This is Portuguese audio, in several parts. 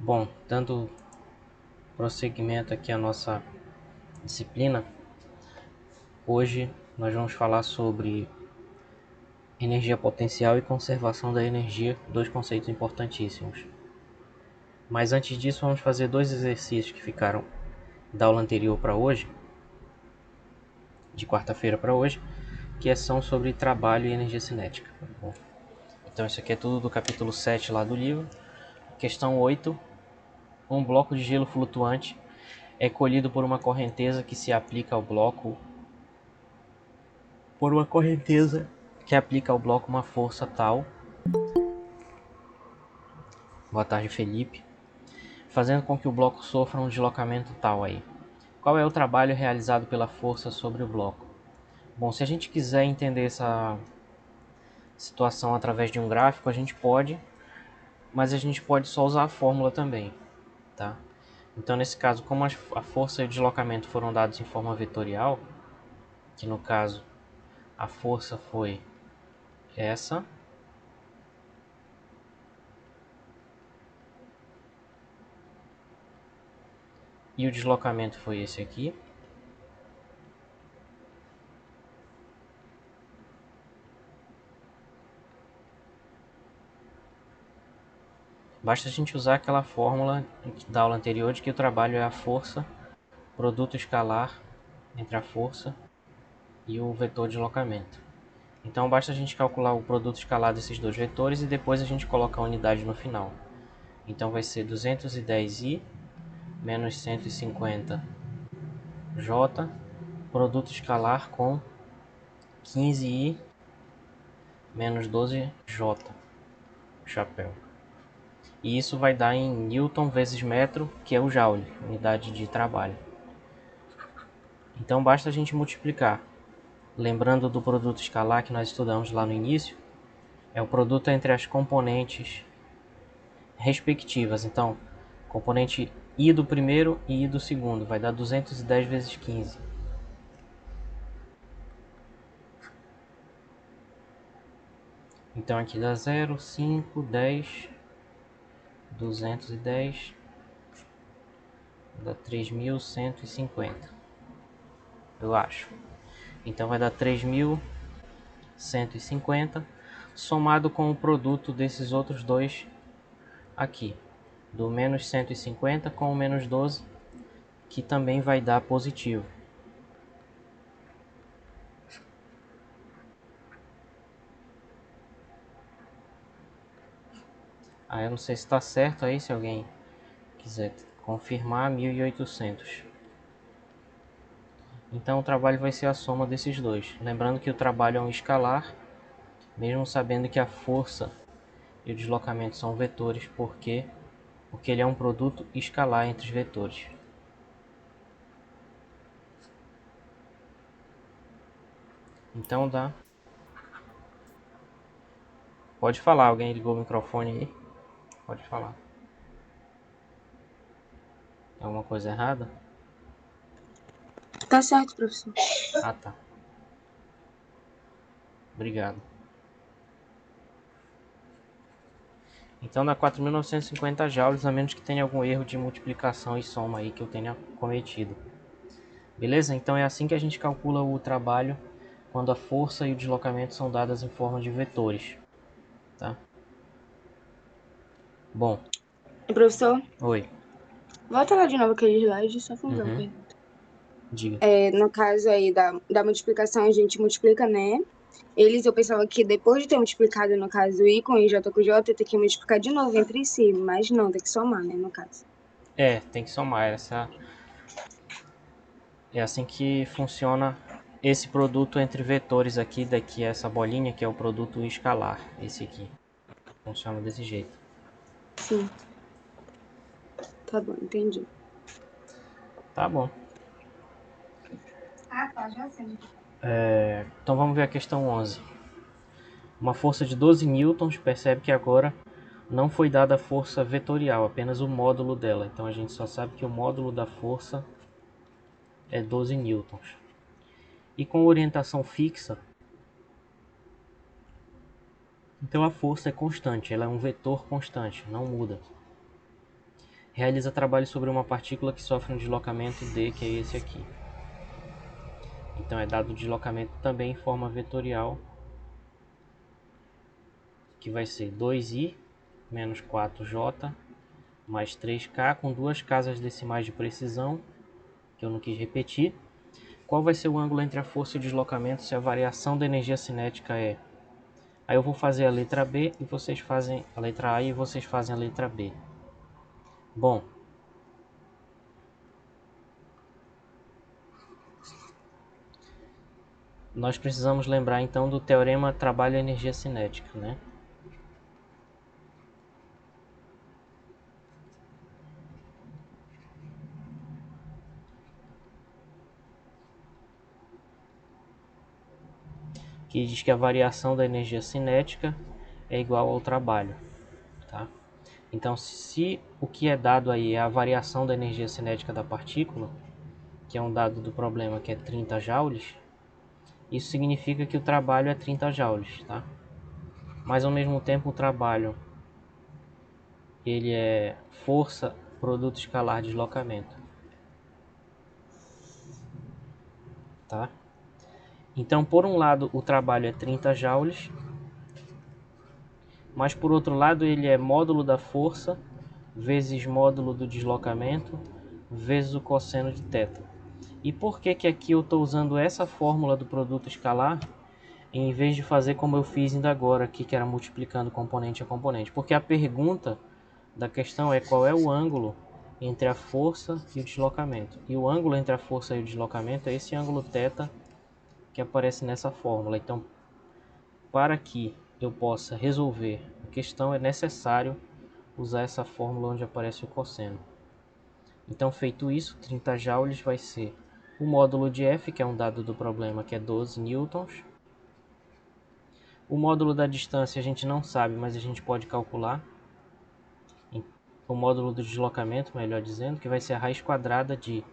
Bom, dando prosseguimento aqui à nossa disciplina, hoje nós vamos falar sobre energia potencial e conservação da energia, dois conceitos importantíssimos. Mas antes disso, vamos fazer dois exercícios que ficaram da aula anterior para hoje, de quarta-feira para hoje, que são sobre trabalho e energia cinética. Bom, então isso aqui é tudo do capítulo 7 lá do livro. Questão 8. Um bloco de gelo flutuante é colhido por uma correnteza que se aplica ao bloco uma força tal. Boa tarde, Felipe. Fazendo com que o bloco sofra um deslocamento tal aí. Qual é o trabalho realizado pela força sobre o bloco? Bom, se a gente quiser entender essa situação através de um gráfico, a gente pode, mas a gente pode só usar a fórmula também, tá? Então, nesse caso, como a força e o deslocamento foram dados em forma vetorial, que no caso a força foi essa, e o deslocamento foi esse aqui. Basta a gente usar aquela fórmula da aula anterior de que o trabalho é a força, produto escalar entre a força e o vetor de deslocamento. Então basta a gente calcular o produto escalar desses dois vetores e depois a gente coloca a unidade no final. Então vai ser 210i menos 150j, produto escalar com 15i menos 12j, chapéu. E isso vai dar em Newton vezes metro, que é o Joule, unidade de trabalho. Então basta a gente multiplicar. Lembrando do produto escalar que nós estudamos lá no início, é o produto entre as componentes respectivas. Então, componente I do primeiro e I do segundo vai dar 210 vezes 15. Então aqui dá 0, 5, 10, 210, dá 3.150, eu acho. Então vai dar 3.150 somado com o produto desses outros dois aqui, do menos 150 com o menos 12, que também vai dar positivo. Eu não sei se está certo aí, se alguém quiser confirmar, 1.800. Então o trabalho vai ser a soma desses dois. Lembrando que o trabalho é um escalar, mesmo sabendo que a força e o deslocamento são vetores, porque ele é um produto escalar entre os vetores. Então dá. Pode falar, alguém ligou o microfone aí? Pode falar. Tem alguma coisa errada? Tá certo, professor. Ah, tá. Obrigado. Então dá 4.950 joules, a menos que tenha algum erro de multiplicação e soma aí que eu tenha cometido. Beleza? Então é assim que a gente calcula o trabalho quando a força e o deslocamento são dadas em forma de vetores. Tá? Bom. Professor, Oi. volta lá de novo aquele slide, só fazer uma Uhum. pergunta. Diga. No caso aí da multiplicação, a gente multiplica, né? Eu pensava que depois de ter multiplicado, no caso, I com I, J com J, tem que multiplicar de novo entre si, mas não, tem que somar, né, no caso. Tem que somar. É assim que funciona esse produto entre vetores aqui, daqui essa bolinha que é o produto escalar, esse aqui. Funciona desse jeito. Sim. Tá bom, entendi. Tá bom. Tá, já sei. Então vamos ver a questão 11. Uma força de 12 newtons, percebe que agora não foi dada a força vetorial, apenas o módulo dela. Então a gente só sabe que o módulo da força é 12 newtons. E com orientação fixa, então a força é constante, ela é um vetor constante, não muda. realiza trabalho sobre uma partícula que sofre um deslocamento D, que é esse aqui. Então é dado o deslocamento também em forma vetorial, que vai ser 2i menos 4j mais 3k, com duas casas decimais de precisão, que eu não quis repetir. Qual vai ser o ângulo entre a força e o deslocamento se a variação da energia cinética é... Aí eu vou fazer a letra B e vocês fazem a letra A e vocês fazem a letra B. Bom, nós precisamos lembrar então do teorema trabalho-energia cinética, né? Que diz que a variação da energia cinética é igual ao trabalho, tá? Então, se o que é dado aí é a variação da energia cinética da partícula, que é um dado do problema que é 30 joules, isso significa que o trabalho é 30 joules, tá? Mas ao mesmo tempo o trabalho ele é força, produto escalar, deslocamento, tá? Então, por um lado, o trabalho é 30 joules, mas por outro lado ele é módulo da força vezes módulo do deslocamento vezes o cosseno de θ. E por que que aqui eu estou usando essa fórmula do produto escalar em vez de fazer como eu fiz ainda agora aqui, que era multiplicando componente a componente? Porque a pergunta da questão é qual é o ângulo entre a força e o deslocamento. E o ângulo entre a força e o deslocamento é esse ângulo θ que aparece nessa fórmula. Então, para que eu possa resolver a questão, é necessário usar essa fórmula onde aparece o cosseno. Então, feito isso, 30 joules vai ser o módulo de F, que é um dado do problema, que é 12 newtons. O módulo da distância a gente não sabe, mas a gente pode calcular. O módulo do deslocamento, melhor dizendo, que vai ser a raiz quadrada de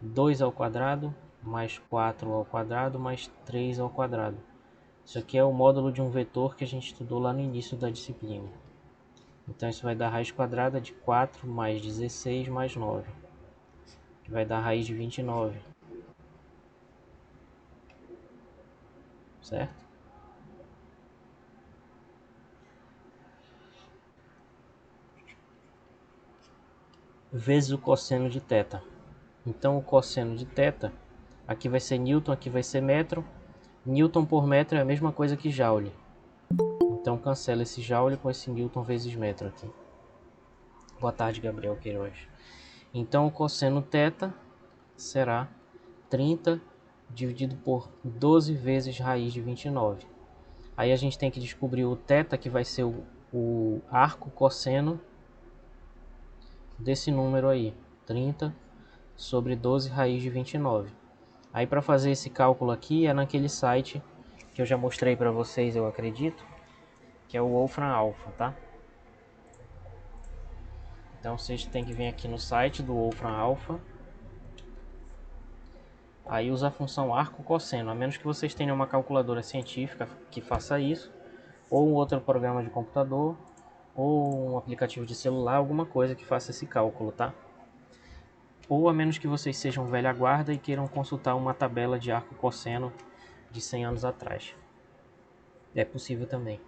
2 ao quadrado mais 4 ao quadrado mais 3 ao quadrado. Isso aqui é o módulo de um vetor que a gente estudou lá no início da disciplina. Então isso vai dar raiz quadrada de 4 mais 16 mais 9, que vai dar raiz de 29. Certo? Vezes o cosseno de θ. Então o cosseno de θ, aqui vai ser newton, aqui vai ser metro. Newton por metro é a mesma coisa que joule. Então cancela esse joule com esse newton vezes metro aqui. Boa tarde, Gabriel Queiroz. Então o cosseno θ será 30 dividido por 12 vezes raiz de 29. Aí a gente tem que descobrir o θ, que vai ser o arco cosseno desse número aí, 30 sobre 12 raiz de 29. Aí para fazer esse cálculo aqui é naquele site que eu já mostrei para vocês, eu acredito, que é o Wolfram Alpha, tá? Então vocês têm que vir aqui no site do Wolfram Alpha. Aí usa a função arco cosseno, a menos que vocês tenham uma calculadora científica que faça isso, ou um outro programa de computador, ou um aplicativo de celular, alguma coisa que faça esse cálculo, tá? Ou a menos que vocês sejam velha guarda e queiram consultar uma tabela de arco cosseno de 100 anos atrás. É possível também.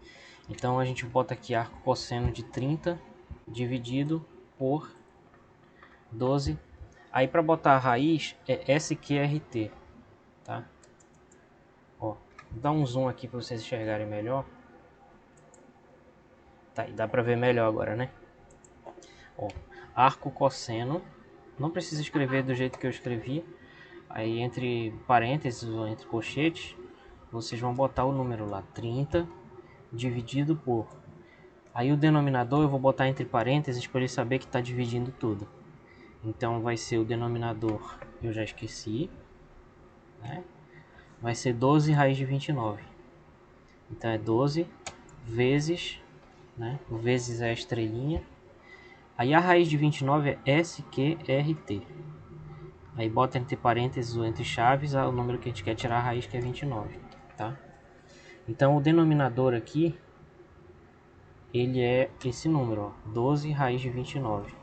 Então a gente bota aqui arco cosseno de 30 dividido por 12. Aí para botar a raiz é SQRT, tá? Ó, vou dar um zoom aqui para vocês enxergarem melhor. Tá, e dá para ver melhor agora, né? Ó, arco cosseno, não precisa escrever do jeito que eu escrevi. Aí entre parênteses ou entre colchetes, vocês vão botar o número lá, 30 dividido por... Aí o denominador eu vou botar entre parênteses para ele saber que está dividindo tudo. Então vai ser o denominador, eu já esqueci, né? Vai ser 12 raiz de 29. Então é 12 vezes, né? O vezes é a estrelinha. Aí a raiz de 29 é SQRT. Aí bota entre parênteses ou entre chaves o número que a gente quer tirar a raiz, que é 29, tá? Então o denominador aqui, ele é esse número, ó, 12 raiz de 29.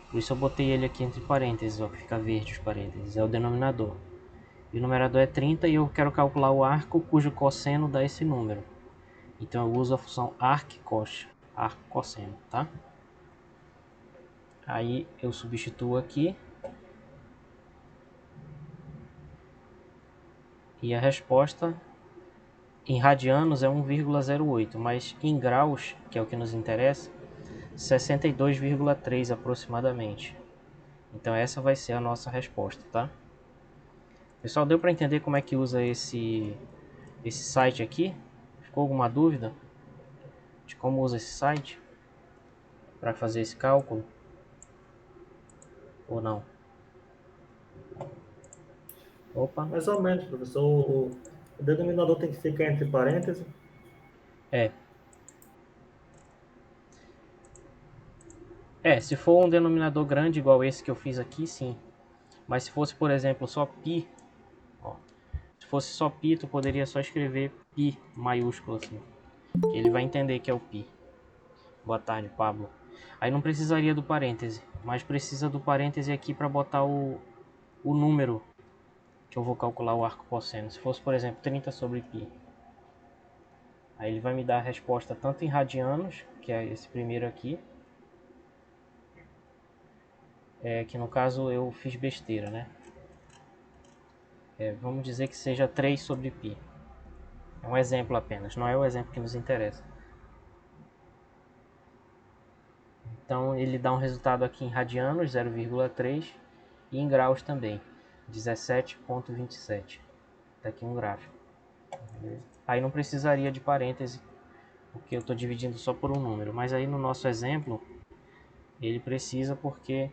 Por isso eu botei ele aqui entre parênteses, ó, que fica verde os parênteses, é o denominador. E o numerador é 30 e eu quero calcular o arco cujo cosseno dá esse número. Então eu uso a função arccos, arco-cosseno, tá? Aí eu substituo aqui. E a resposta em radianos é 1,08, mas em graus, que é o que nos interessa, 62,3 aproximadamente. Então essa vai ser a nossa resposta, tá? Pessoal, deu para entender como é que usa esse site aqui? Ficou alguma dúvida de como usa esse site para fazer esse cálculo? Ou não? Opa, Mais ou menos, professor. O denominador tem que ficar entre parênteses. é. Se for um denominador grande igual esse que eu fiz aqui, sim. Mas se fosse, por exemplo, só π, ó, se fosse só π, tu poderia só escrever π maiúsculo assim. Que ele vai entender que é o π. Boa tarde, Pablo. Aí não precisaria do parêntese, mas precisa do parêntese aqui para botar o número que eu vou calcular o arco cosseno. Se fosse, por exemplo, 30 sobre π. Aí ele vai me dar a resposta tanto em radianos, que é esse primeiro aqui. Que no caso eu fiz besteira, né? Vamos dizer que seja 3 sobre π. É um exemplo apenas, não é o exemplo que nos interessa. Então ele dá um resultado aqui em radianos, 0,3, e em graus também, 17,27. Está aqui um gráfico. Aí não precisaria de parêntese, porque eu estou dividindo só por um número. Mas aí no nosso exemplo, ele precisa porque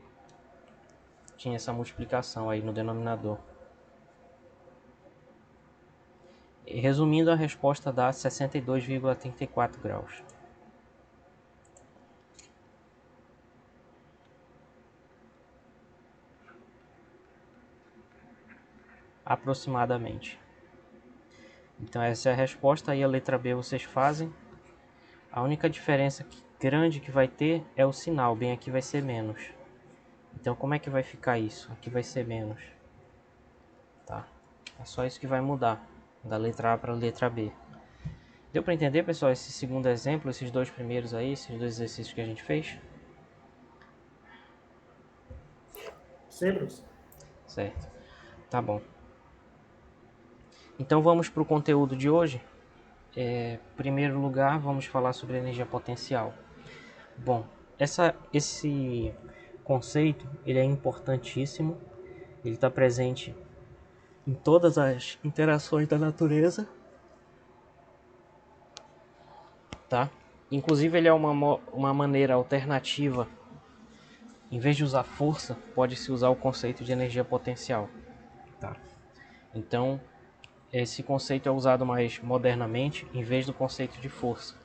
tinha essa multiplicação aí no denominador. E, resumindo, a resposta dá 62,34 graus. Aproximadamente. Então essa é a resposta, aí a letra B vocês fazem. A única diferença grande que vai ter é o sinal, bem aqui vai ser menos. Então como é que vai ficar isso? Aqui vai ser menos. Tá? É só isso que vai mudar, da letra A para a letra B. Deu para entender, pessoal, esse segundo exemplo, esses dois primeiros aí, esses dois exercícios que a gente fez? Sim, professor. Certo. Tá bom. Então vamos para o conteúdo de hoje. Em primeiro lugar, vamos falar sobre energia potencial. Bom, esse conceito ele é importantíssimo. Ele está presente em todas as interações da natureza, tá? Inclusive ele é uma maneira alternativa. Em vez de usar força, pode-se usar o conceito de energia potencial, tá? Então, esse conceito é usado mais modernamente em vez do conceito de força.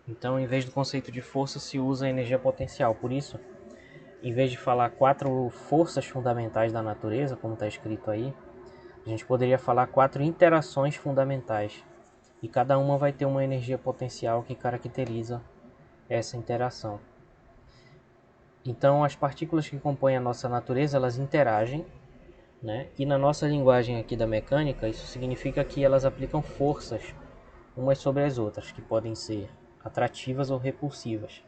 Então, em vez do conceito de força, se usa a energia potencial. Por isso, em vez de falar 4 forças fundamentais da natureza, como está escrito aí, a gente poderia falar 4 interações fundamentais. E cada uma vai ter uma energia potencial que caracteriza essa interação. Então, as partículas que compõem a nossa natureza, elas interagem, né? E na nossa linguagem aqui da mecânica, isso significa que elas aplicam forças umas sobre as outras, que podem ser atrativas ou repulsivas.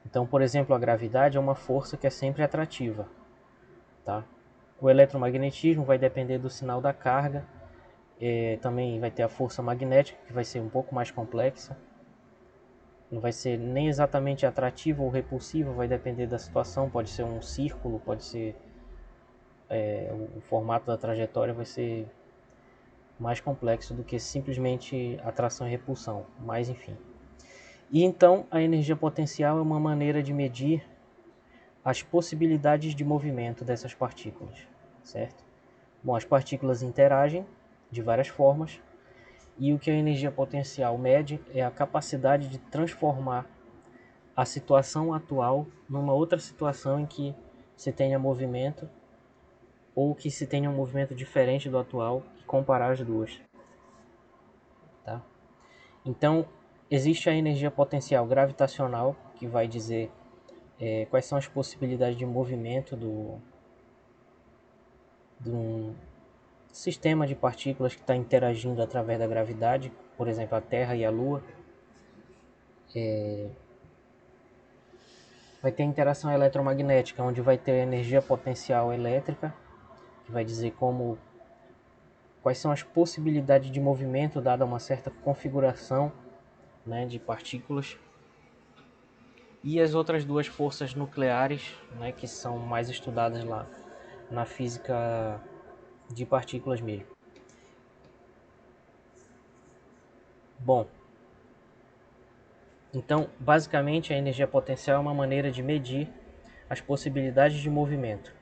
Então, por exemplo, a gravidade é uma força que é sempre atrativa, tá? O eletromagnetismo vai depender do sinal da carga, também vai ter a força magnética, que vai ser um pouco mais complexa. Não vai ser nem exatamente atrativa ou repulsiva, vai depender da situação, pode ser um círculo, pode ser o formato da trajetória vai ser mais complexo do que simplesmente atração e repulsão, mas enfim. E então a energia potencial é uma maneira de medir as possibilidades de movimento dessas partículas, certo? Bom, as partículas interagem de várias formas e o que a energia potencial mede é a capacidade de transformar a situação atual numa outra situação em que se tenha movimento ou que se tenha um movimento diferente do atual e comparar as duas. Tá? Então, existe a energia potencial gravitacional, que vai dizer quais são as possibilidades de movimento de um sistema de partículas que está interagindo através da gravidade, por exemplo, a Terra e a Lua. Vai ter interação eletromagnética, onde vai ter energia potencial elétrica, que vai dizer quais são as possibilidades de movimento dada uma certa configuração, né, de partículas. E as outras duas forças nucleares, né, que são mais estudadas lá na física de partículas mesmo. Bom, então basicamente a energia potencial é uma maneira de medir as possibilidades de movimento,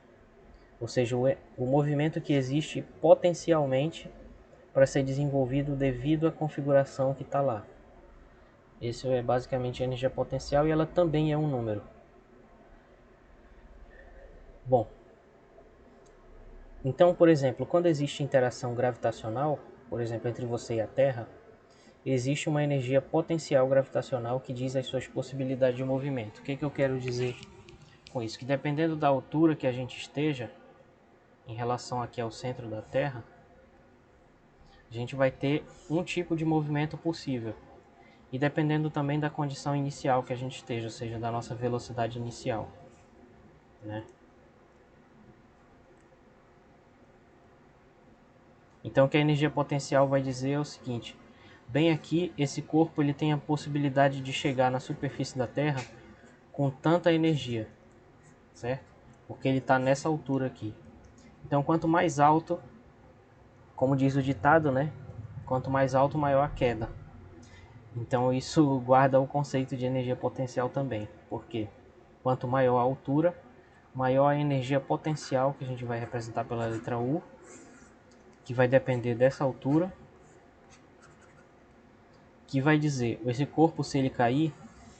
ou seja, o movimento que existe potencialmente para ser desenvolvido devido à configuração que está lá. Esse é basicamente a energia potencial e ela também é um número. Bom, então, por exemplo, quando existe interação gravitacional, por exemplo, entre você e a Terra, existe uma energia potencial gravitacional que diz as suas possibilidades de movimento. O que eu quero dizer com isso? Que dependendo da altura que a gente esteja, em relação aqui ao centro da Terra, a gente vai ter um tipo de movimento possível. E dependendo também da condição inicial que a gente esteja, ou seja, da nossa velocidade inicial, né? Então o que a energia potencial vai dizer é o seguinte: bem aqui, esse corpo ele tem a possibilidade de chegar na superfície da Terra com tanta energia, certo? Porque ele está nessa altura aqui. Então quanto mais alto, como diz o ditado, né? Quanto mais alto, maior a queda. Então isso guarda o conceito de energia potencial também, porque quanto maior a altura, maior a energia potencial, que a gente vai representar pela letra U, que vai depender dessa altura, que vai dizer, esse corpo, se ele cair,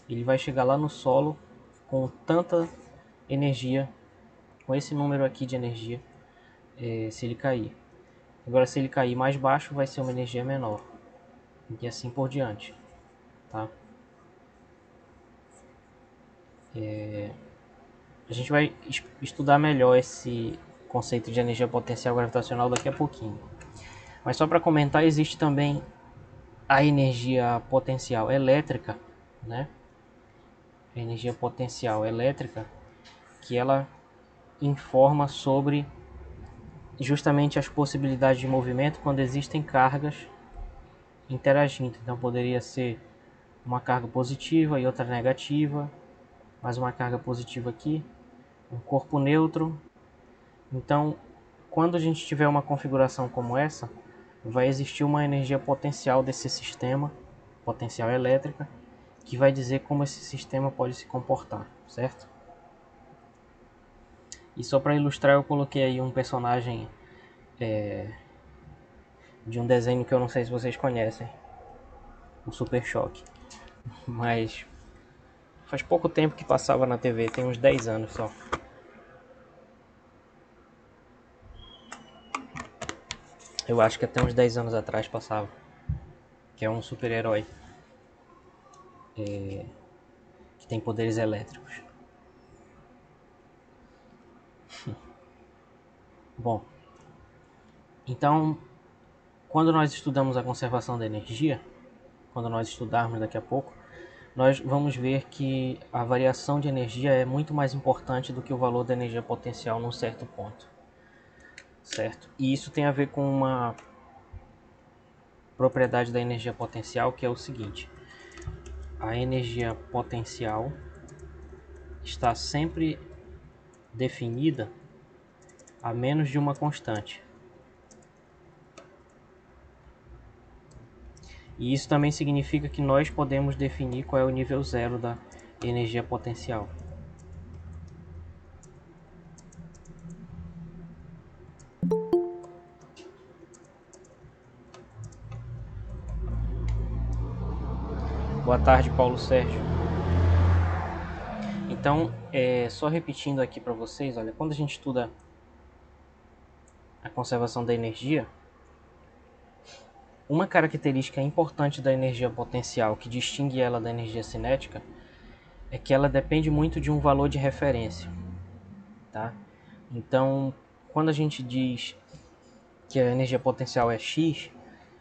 ele vai chegar lá no solo com tanta energia, com esse número aqui de energia, se ele cair. Agora, se ele cair mais baixo, vai ser uma energia menor, e assim por diante, tá? A gente vai estudar melhor esse conceito de energia potencial gravitacional daqui a pouquinho. Mas só para comentar, existe também a energia potencial elétrica, né? A energia potencial elétrica, que ela informa sobre justamente as possibilidades de movimento quando existem cargas interagindo. Então poderia ser uma carga positiva e outra negativa, mais uma carga positiva aqui, um corpo neutro. Então, quando a gente tiver uma configuração como essa, vai existir uma energia potencial desse sistema, potencial elétrica, que vai dizer como esse sistema pode se comportar, certo? E só para ilustrar, eu coloquei aí um personagem de um desenho que eu não sei se vocês conhecem, o Super Choque. Mas faz pouco tempo que passava na TV, tem uns 10 anos só. Eu acho que até uns 10 anos atrás passava. Que é um super-herói que tem poderes elétricos. Bom, então, quando nós estudamos a conservação da energia, quando nós estudarmos daqui a pouco, nós vamos ver que a variação de energia é muito mais importante do que o valor da energia potencial num certo ponto, certo? E isso tem a ver com uma propriedade da energia potencial, que é o seguinte: a energia potencial está sempre definida a menos de uma constante. E isso também significa que nós podemos definir qual é o nível zero da energia potencial. Boa tarde, Paulo Sérgio. Então, só repetindo aqui para vocês, olha, quando a gente estuda a conservação da energia, uma característica importante da energia potencial que distingue ela da energia cinética é que ela depende muito de um valor de referência, tá? Então, quando a gente diz que a energia potencial é X,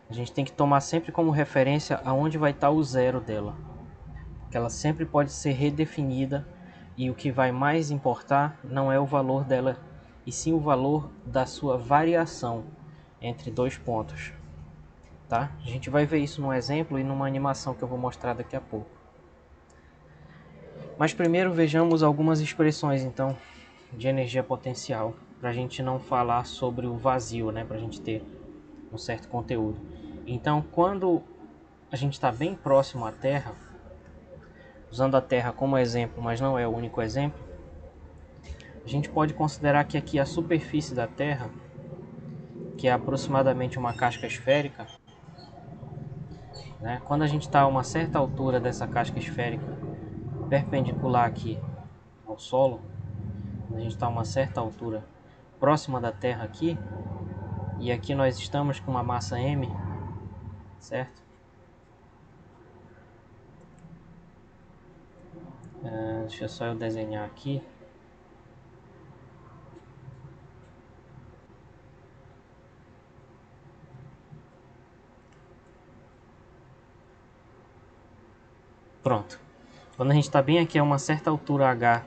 a gente tem que tomar sempre como referência aonde vai estar o zero dela, que ela sempre pode ser redefinida, e o que vai mais importar não é o valor dela, e sim o valor da sua variação entre dois pontos, tá? A gente vai ver isso num exemplo e numa animação que eu vou mostrar daqui a pouco. Mas primeiro vejamos algumas expressões então de energia potencial, para a gente não falar sobre o vazio, né? Para a gente ter um certo conteúdo. Então, quando a gente está bem próximo à Terra, usando a Terra como exemplo, mas não é o único exemplo, a gente pode considerar que aqui a superfície da Terra, que é aproximadamente uma casca esférica, né? Quando a gente está a uma certa altura dessa casca esférica, perpendicular aqui ao solo, quando a gente está a uma certa altura próxima da Terra aqui, e aqui nós estamos com uma massa m, certo? Deixa só eu desenhar aqui. Pronto. Quando a gente está bem aqui a uma certa altura h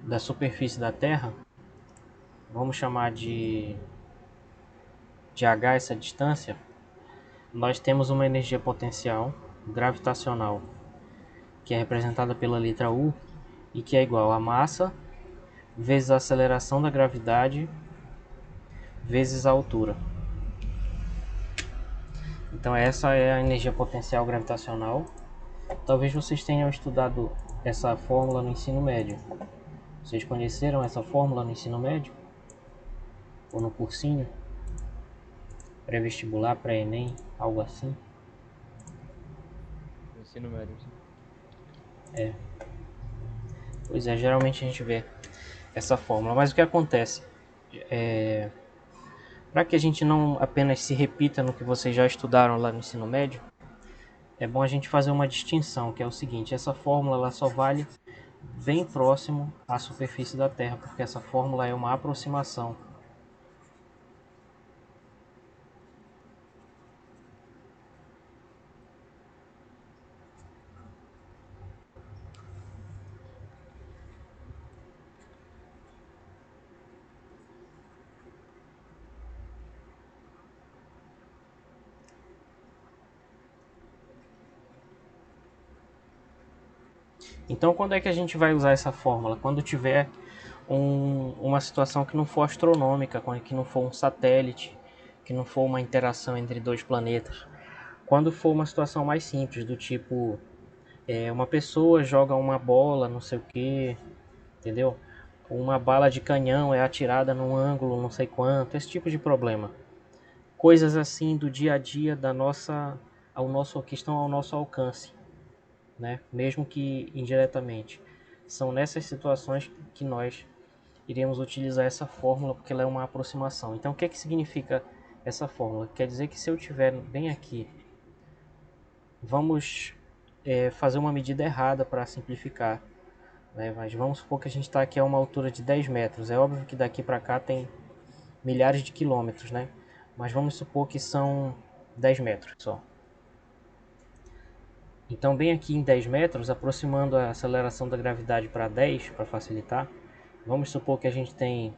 da superfície da Terra, vamos chamar de h essa distância, nós temos uma energia potencial gravitacional, que é representada pela letra U, e que é igual a massa vezes a aceleração da gravidade vezes a altura. Então essa é a energia potencial gravitacional. Talvez vocês tenham estudado essa fórmula no ensino médio. Vocês conheceram essa fórmula no ensino médio? Ou no cursinho? Pré-vestibular, pré-ENEM, algo assim? Ensino médio, sim. Pois é, geralmente a gente vê essa fórmula. Mas o que acontece? Para que a gente não apenas se repita no que vocês já estudaram lá no ensino médio, é bom a gente fazer uma distinção, que é o seguinte: essa fórmula ela só vale bem próximo à superfície da Terra, porque essa fórmula é uma aproximação. Então, quando é que a gente vai usar essa fórmula? Quando tiver uma situação que não for astronômica, que não for um satélite, que não for uma interação entre dois planetas. Quando for uma situação mais simples, do tipo uma pessoa joga uma bola, não sei o que, entendeu? Uma bala de canhão é atirada num ângulo não sei quanto, esse tipo de problema. Coisas assim do dia a dia que estão ao nosso alcance, né? Mesmo que indiretamente. São nessas situações que nós iremos utilizar essa fórmula, porque ela é uma aproximação. Então, o que significa essa fórmula? Quer dizer que se eu estiver bem aqui, vamos fazer uma medida errada para simplificar, né? Mas vamos supor que a gente está aqui a uma altura de 10 metros. É óbvio que daqui para cá tem milhares de quilômetros, né? Mas vamos supor que são 10 metros só. Então, bem aqui em 10 metros, aproximando a aceleração da gravidade para 10, para facilitar, vamos supor que a gente tem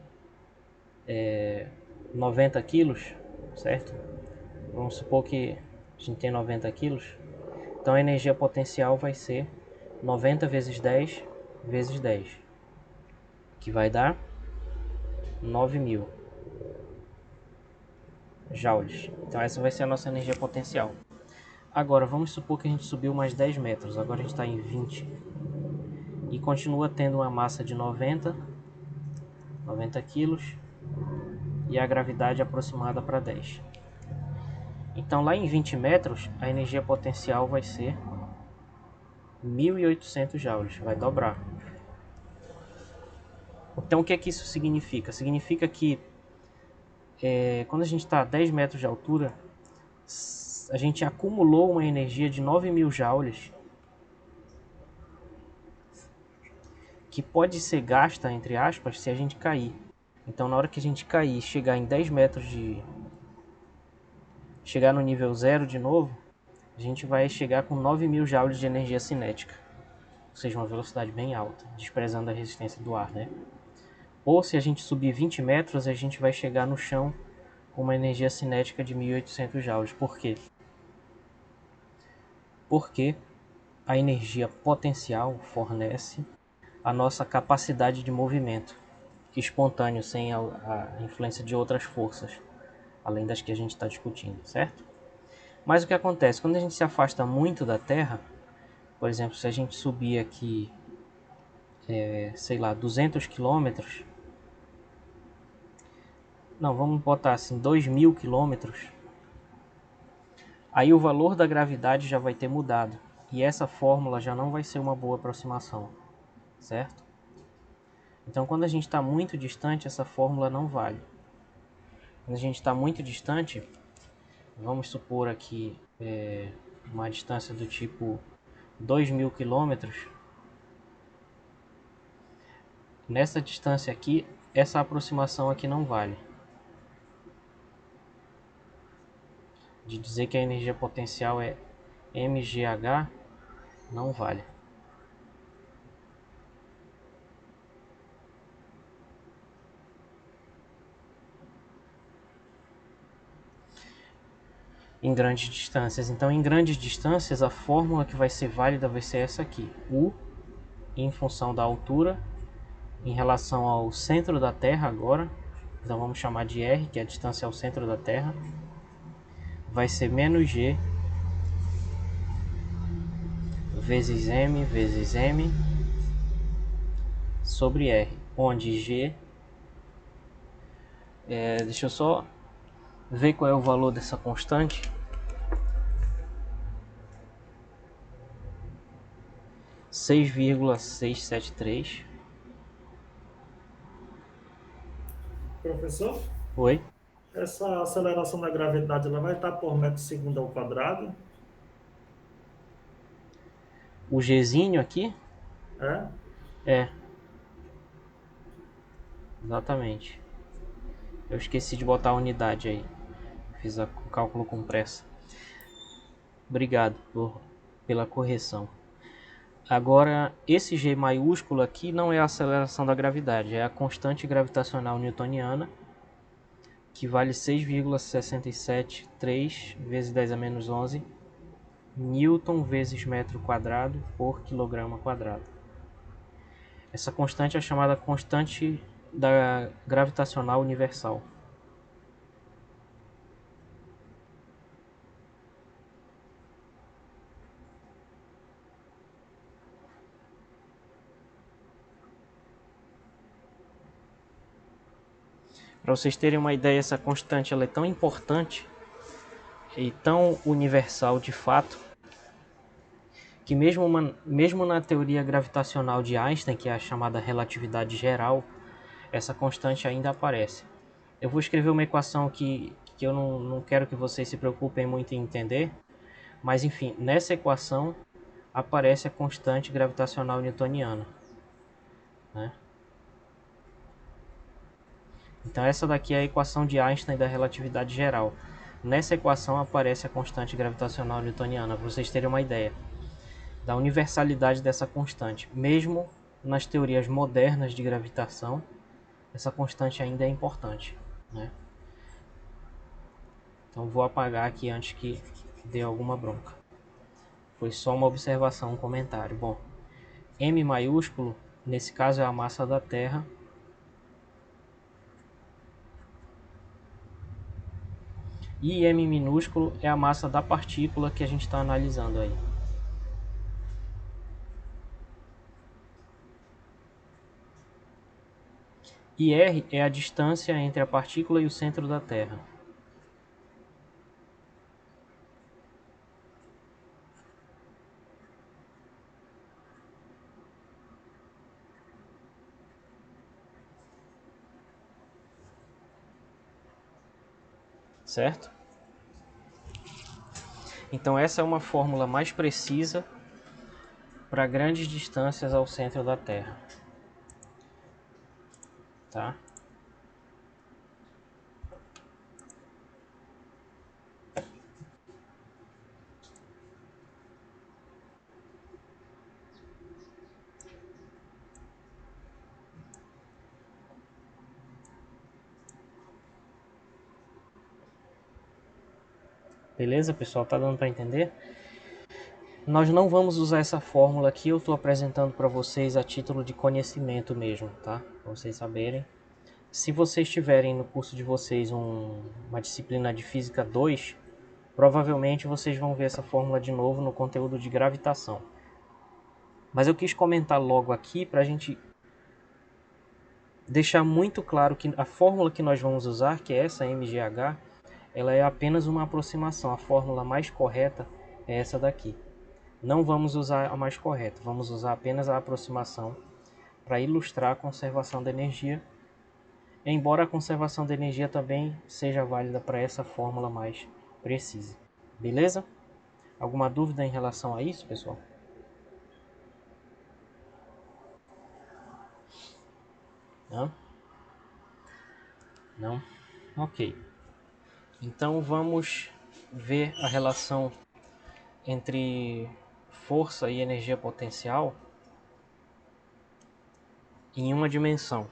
90 quilos, certo? Vamos supor que a gente tem 90 quilos. Então, a energia potencial vai ser 90 vezes 10 vezes 10, que vai dar 9.000 joules. Então, essa vai ser a nossa energia potencial. Agora, vamos supor que a gente subiu mais 10 metros. Agora a gente está em 20. E continua tendo uma massa de 90 quilos. E a gravidade aproximada para 10. Então, lá em 20 metros, a energia potencial vai ser 1.800 joules. Vai dobrar. Então, o que é que isso significa? Significa que quando a gente está a 10 metros de altura, a gente acumulou uma energia de 9.000 joules que pode ser gasta, entre aspas, se a gente cair. Então, na hora que a gente cair, chegar em 10 metros chegar no nível 0 de novo, a gente vai chegar com 9.000 joules de energia cinética. Ou seja, uma velocidade bem alta, desprezando a resistência do ar, né? Ou se a gente subir 20 metros, a gente vai chegar no chão com uma energia cinética de 1.800 joules. Por quê? Porque a energia potencial fornece a nossa capacidade de movimento espontâneo, sem a influência de outras forças, além das que a gente está discutindo, certo? Mas o que acontece? Quando a gente se afasta muito da Terra, por exemplo, se a gente subir aqui, sei lá, 200 quilômetros, não, vamos botar assim, 2.000 quilômetros, aí o valor da gravidade já vai ter mudado, e essa fórmula já não vai ser uma boa aproximação, certo? Então, quando a gente está muito distante, essa fórmula não vale. Quando a gente está muito distante, vamos supor aqui uma distância do tipo 2.000 quilômetros. Nessa distância aqui, essa aproximação aqui não vale. De dizer que a energia potencial é mgh, não vale. Em grandes distâncias. Então, em grandes distâncias, a fórmula que vai ser válida vai ser essa aqui. U em função da altura em relação ao centro da Terra agora. Então, vamos chamar de R, que é a distância ao centro da Terra. Vai ser menos G vezes M sobre R. Onde G... deixa eu só ver qual é o valor dessa constante. Seis vírgula 673. Professor, Oi? essa aceleração da gravidade ela vai estar por metro segundo ao quadrado? O Gzinho aqui? É? É. Exatamente. Eu esqueci de botar a unidade aí. Fiz o cálculo com pressa. Obrigado pela correção. Agora, esse G maiúsculo aqui não é a aceleração da gravidade, é a constante gravitacional newtoniana, que vale 6,673 vezes 10 a menos 11 Newton vezes metro quadrado por quilograma quadrado. Essa constante é chamada constante da gravitacional universal. Para vocês terem uma ideia, essa constante ela é tão importante e tão universal de fato, que mesmo na teoria gravitacional de Einstein, que é a chamada relatividade geral, essa constante ainda aparece. Eu vou escrever uma equação que eu não quero que vocês se preocupem muito em entender, mas enfim, nessa equação aparece a constante gravitacional newtoniana, né? Então essa daqui é a equação de Einstein da relatividade geral. Nessa equação aparece a constante gravitacional newtoniana, para vocês terem uma ideia da universalidade dessa constante. Mesmo nas teorias modernas de gravitação, essa constante ainda é importante, né? Então vou apagar aqui antes que dê alguma bronca. Foi só uma observação, um comentário. Bom, M maiúsculo, nesse caso é a massa da Terra. E M minúsculo é a massa da partícula que a gente está analisando aí. E R é a distância entre a partícula e o centro da Terra. Certo? Então essa é uma fórmula mais precisa para grandes distâncias ao centro da Terra. tá? Beleza, pessoal? Tá dando para entender? Nós não vamos usar essa fórmula aqui, eu estou apresentando para vocês a título de conhecimento mesmo, tá? Para vocês saberem. Se vocês tiverem no curso de vocês uma disciplina de Física 2, provavelmente vocês vão ver essa fórmula de novo no conteúdo de gravitação. Mas eu quis comentar logo aqui para a gente deixar muito claro que a fórmula que nós vamos usar, que é essa MGH, ela é apenas uma aproximação. A fórmula mais correta é essa daqui. Não vamos usar a mais correta, vamos usar apenas a aproximação para ilustrar a conservação da energia, embora a conservação da energia também seja válida para essa fórmula mais precisa. Beleza? Alguma dúvida em relação a isso, pessoal? Não? Não? Ok. Então vamos ver a relação entre força e energia potencial em uma dimensão.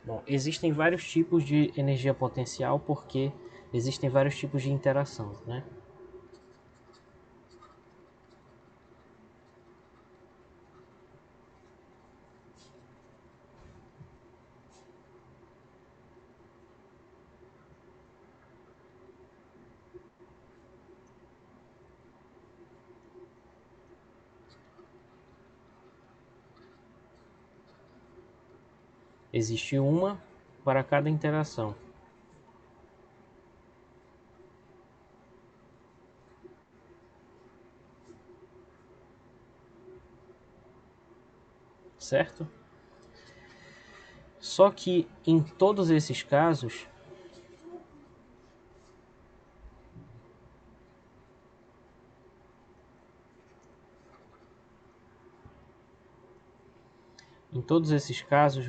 Bom, existem vários tipos de energia potencial porque existem vários tipos de interação, né? Existe uma para cada interação. Certo? Só que em todos esses casos,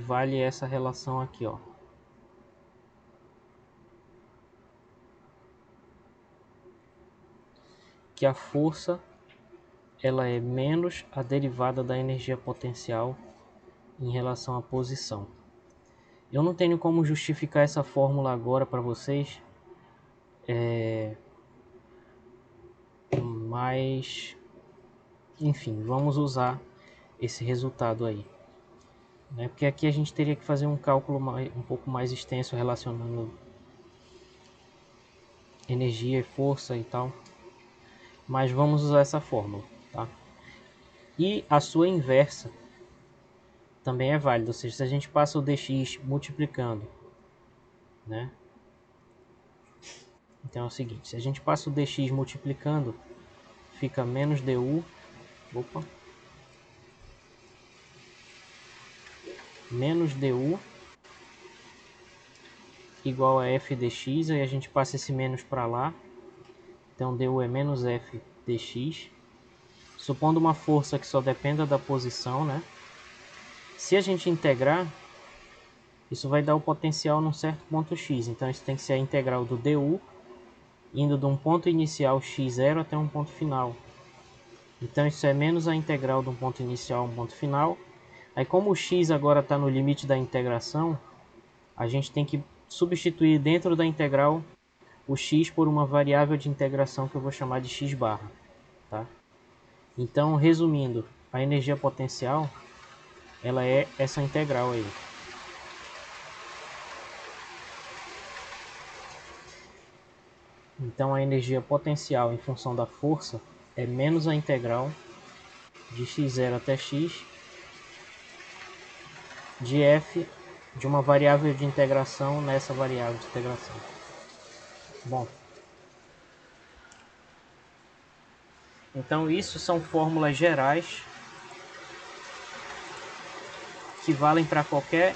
vale essa relação aqui, ó. Que a força ela é menos a derivada da energia potencial em relação à posição. Eu não tenho como justificar essa fórmula agora para vocês, mas enfim, vamos usar esse resultado aí, né? Porque aqui a gente teria que fazer um cálculo um pouco mais extenso relacionando energia e força e tal, mas vamos usar essa fórmula, tá? E a sua inversa também é válida, ou seja, se a gente passa o dx multiplicando, né? Então é o seguinte, se a gente passa o dx multiplicando, fica menos du, menos du igual a f dx, aí a gente passa esse menos para lá, então du é menos f dx, supondo uma força que só dependa da posição, né? Se a gente integrar, isso vai dar o potencial num certo ponto x, então isso tem que ser a integral do du, indo de um ponto inicial x0 até um ponto final. Então isso é menos a integral de um ponto inicial a um ponto final. Aí como o x agora está no limite da integração, a gente tem que substituir dentro da integral o x por uma variável de integração que eu vou chamar de x barra. Tá? Então, resumindo, a energia potencial ela é essa integral aí. Então a energia potencial em função da força é menos a integral de x0 até x de f de uma variável de integração nessa variável de integração. Bom, então isso são fórmulas gerais que valem para qualquer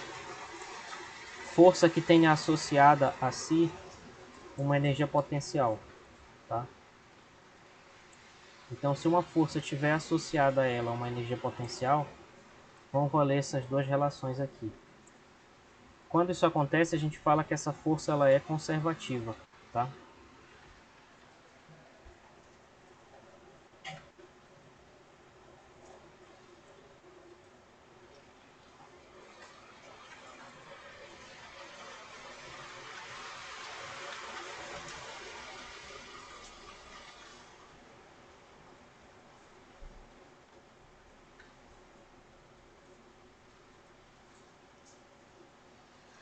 força que tenha associada a si uma energia potencial, tá? Então, se uma força tiver associada a ela uma energia potencial, vão valer essas duas relações aqui. quando isso acontece, a gente fala que essa força ela é conservativa, tá?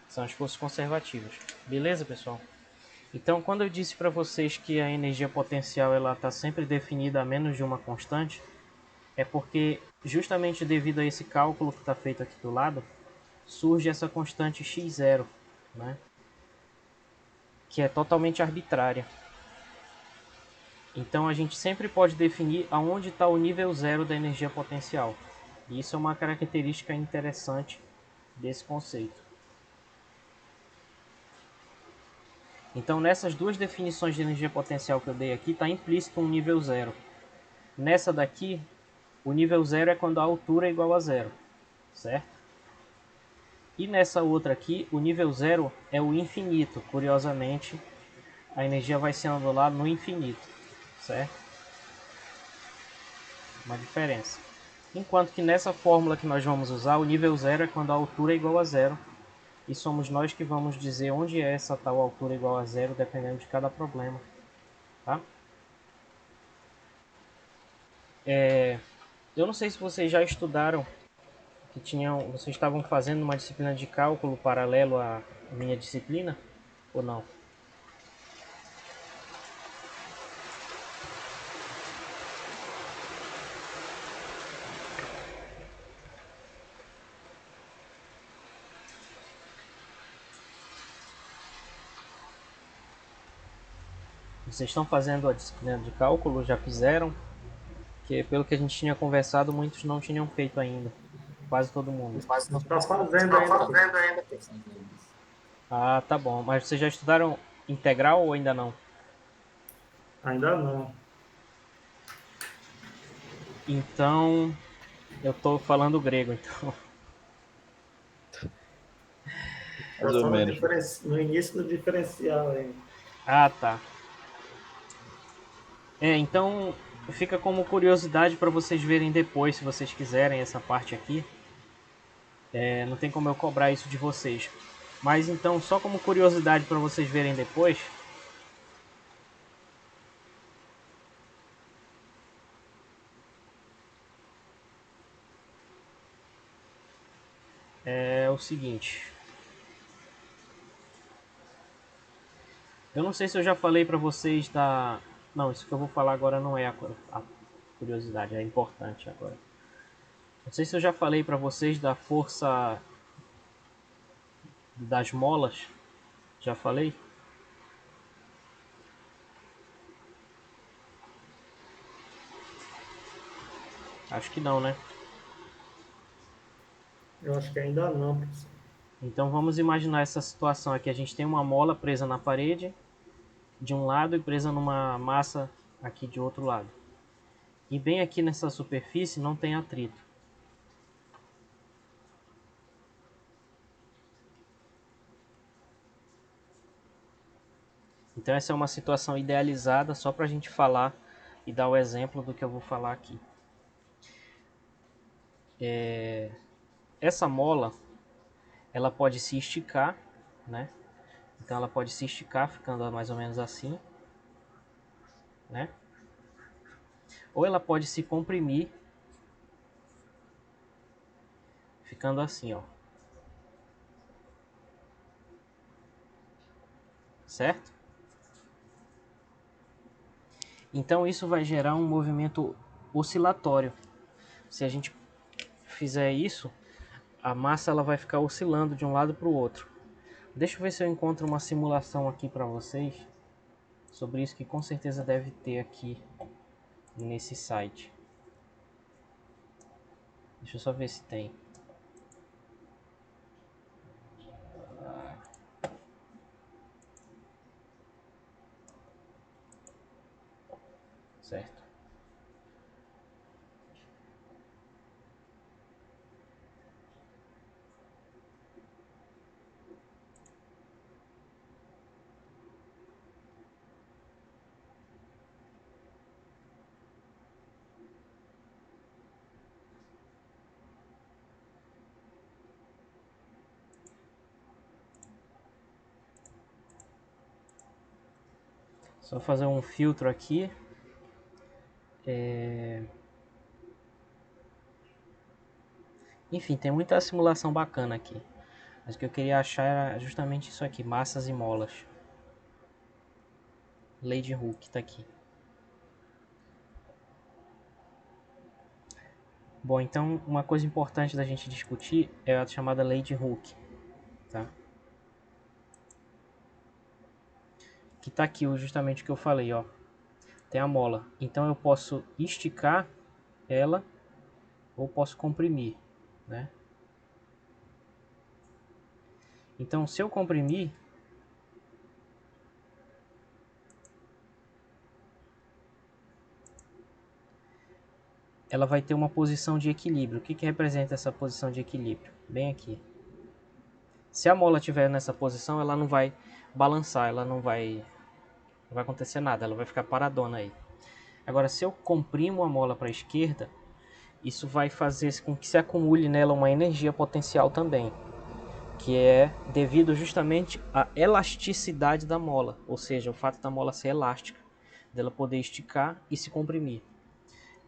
São as forças conservativas. Beleza, pessoal? Então, quando eu disse para vocês que a energia potencial ela está sempre definida a menos de uma constante, é porque justamente devido a esse cálculo que está feito aqui do lado, surge essa constante x0, né? Que é totalmente arbitrária. Então, a gente sempre pode definir aonde está o nível zero da energia potencial. E isso é uma característica interessante desse conceito. Então, nessas duas definições de energia potencial que eu dei aqui, está implícito um nível zero. Nessa daqui, o nível zero é quando a altura é igual a zero, certo? E nessa outra aqui, o nível zero é o infinito. Curiosamente, a energia vai sendo lá no infinito, certo? Uma diferença. Enquanto que nessa fórmula que nós vamos usar, o nível zero é quando a altura é igual a zero. E somos nós que vamos dizer onde é essa tal altura igual a zero, dependendo de cada problema, tá? Eu não sei se vocês já estudaram, vocês estavam fazendo uma disciplina de cálculo paralelo à minha disciplina, ou não? Vocês estão fazendo a disciplina de cálculo, já fizeram? Que pelo que a gente tinha conversado, muitos não tinham feito ainda. Quase todo mundo. Está fazendo ainda. Ah, tá bom. Mas vocês já estudaram integral ou ainda não? Ainda não. Então, eu tô falando grego, então. Mais ou menos. No início do diferencial ainda. Ah, tá. Então fica como curiosidade para vocês verem depois, se vocês quiserem essa parte aqui. Não tem como eu cobrar isso de vocês. Mas então, só como curiosidade para vocês verem depois. É o seguinte. Eu não sei se eu já falei para vocês da... Não, isso que eu vou falar agora não é a curiosidade, é importante agora. Não sei se eu já falei para vocês da força das molas. Já falei? Acho que não, né? Eu acho que ainda não, professor. Então vamos imaginar essa situação aqui. A gente tem uma mola presa na parede de um lado e presa numa massa aqui de outro lado. E bem aqui nessa superfície não tem atrito. Então essa é uma situação idealizada só para a gente falar e dar o exemplo do que eu vou falar aqui. Essa mola, ela pode se esticar, né? Então ela pode se esticar ficando mais ou menos assim, né? Ou ela pode se comprimir ficando assim, ó. Certo? Então isso vai gerar um movimento oscilatório. Se a gente fizer isso, a massa ela vai ficar oscilando de um lado para o outro. Deixa eu ver se eu encontro uma simulação aqui para vocês sobre isso, que com certeza deve ter aqui nesse site. Deixa eu só ver se tem. Certo. Só fazer um filtro aqui. Enfim, tem muita simulação bacana aqui. Mas o que eu queria achar era justamente isso aqui, massas e molas. Lei de Hooke está aqui. Bom, então uma coisa importante da gente discutir é a chamada lei de Hooke, tá? Que está aqui justamente o que eu falei, ó. Tem a mola. Então eu posso esticar ela ou posso comprimir, né? Então se eu comprimir, ela vai ter uma posição de equilíbrio. O que que representa essa posição de equilíbrio? Bem aqui. Se a mola estiver nessa posição, ela não vai balançar, ela não vai acontecer nada, ela vai ficar paradona aí. Agora, se eu comprimo a mola para a esquerda, isso vai fazer com que se acumule nela uma energia potencial também, que é devido justamente à elasticidade da mola, ou seja, o fato da mola ser elástica, dela poder esticar e se comprimir.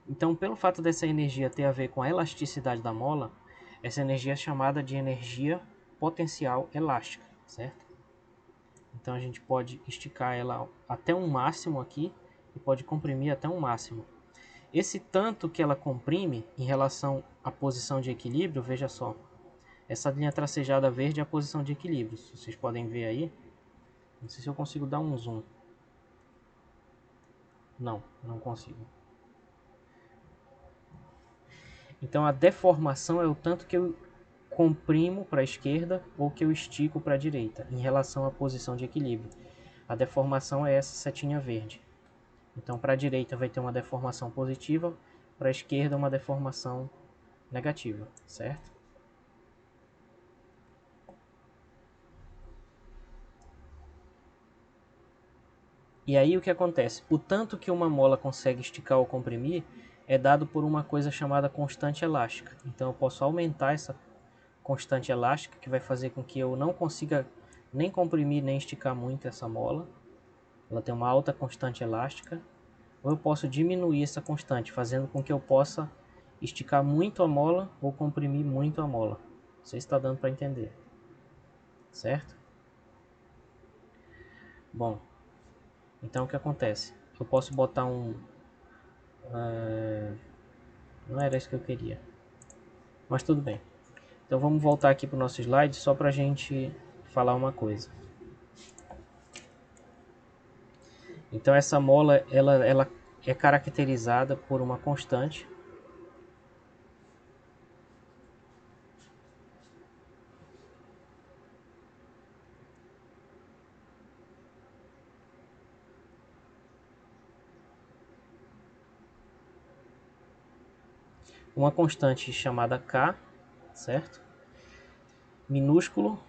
Então, pelo fato dessa energia ter a ver com a elasticidade da mola, essa energia é chamada de energia potencial elástica, certo? Então a gente pode esticar ela até um máximo aqui e pode comprimir até um máximo. Esse tanto que ela comprime em relação à posição de equilíbrio, veja só, essa linha tracejada verde é a posição de equilíbrio, vocês podem ver aí. Não sei se eu consigo dar um zoom. Não consigo. Então a deformação é o tanto que eu comprimo para a esquerda ou que eu estico para a direita em relação à posição de equilíbrio. A deformação é essa setinha verde. Então para a direita vai ter uma deformação positiva, para a esquerda uma deformação negativa, certo? E aí o que acontece? O tanto que uma mola consegue esticar ou comprimir é dado por uma coisa chamada constante elástica. Então eu posso aumentar essa constante elástica, que vai fazer com que eu não consiga nem comprimir nem esticar muito essa mola. Ela tem uma alta constante elástica. Ou eu posso diminuir essa constante, fazendo com que eu possa esticar muito a mola ou comprimir muito a mola. Não sei se está dando para entender. Certo? Bom, então o que acontece? Eu posso botar não era isso que eu queria. Mas tudo bem. Então vamos voltar aqui para o nosso slide só para a gente falar uma coisa. Então essa mola ela é caracterizada por uma constante. Uma constante chamada K, certo? Minúsculo,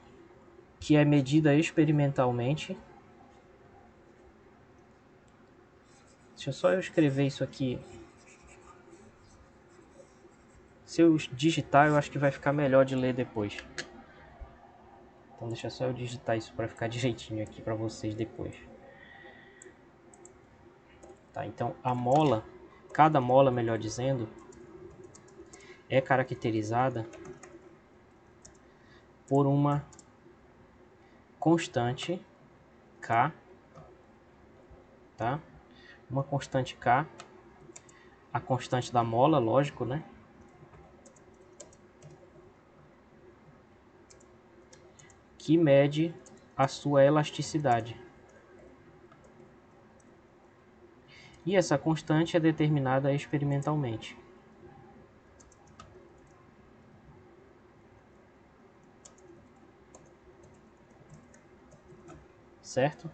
que é medida experimentalmente. Deixa só eu escrever isso aqui. Se eu digitar, eu acho que vai ficar melhor de ler depois. Então deixa só eu digitar isso para ficar direitinho aqui para vocês depois. Tá, então a mola, cada mola, melhor dizendo, é caracterizada por uma constante K, tá? Uma constante K, a constante da mola, lógico, né? Que mede a sua elasticidade. E essa constante é determinada experimentalmente. Certo?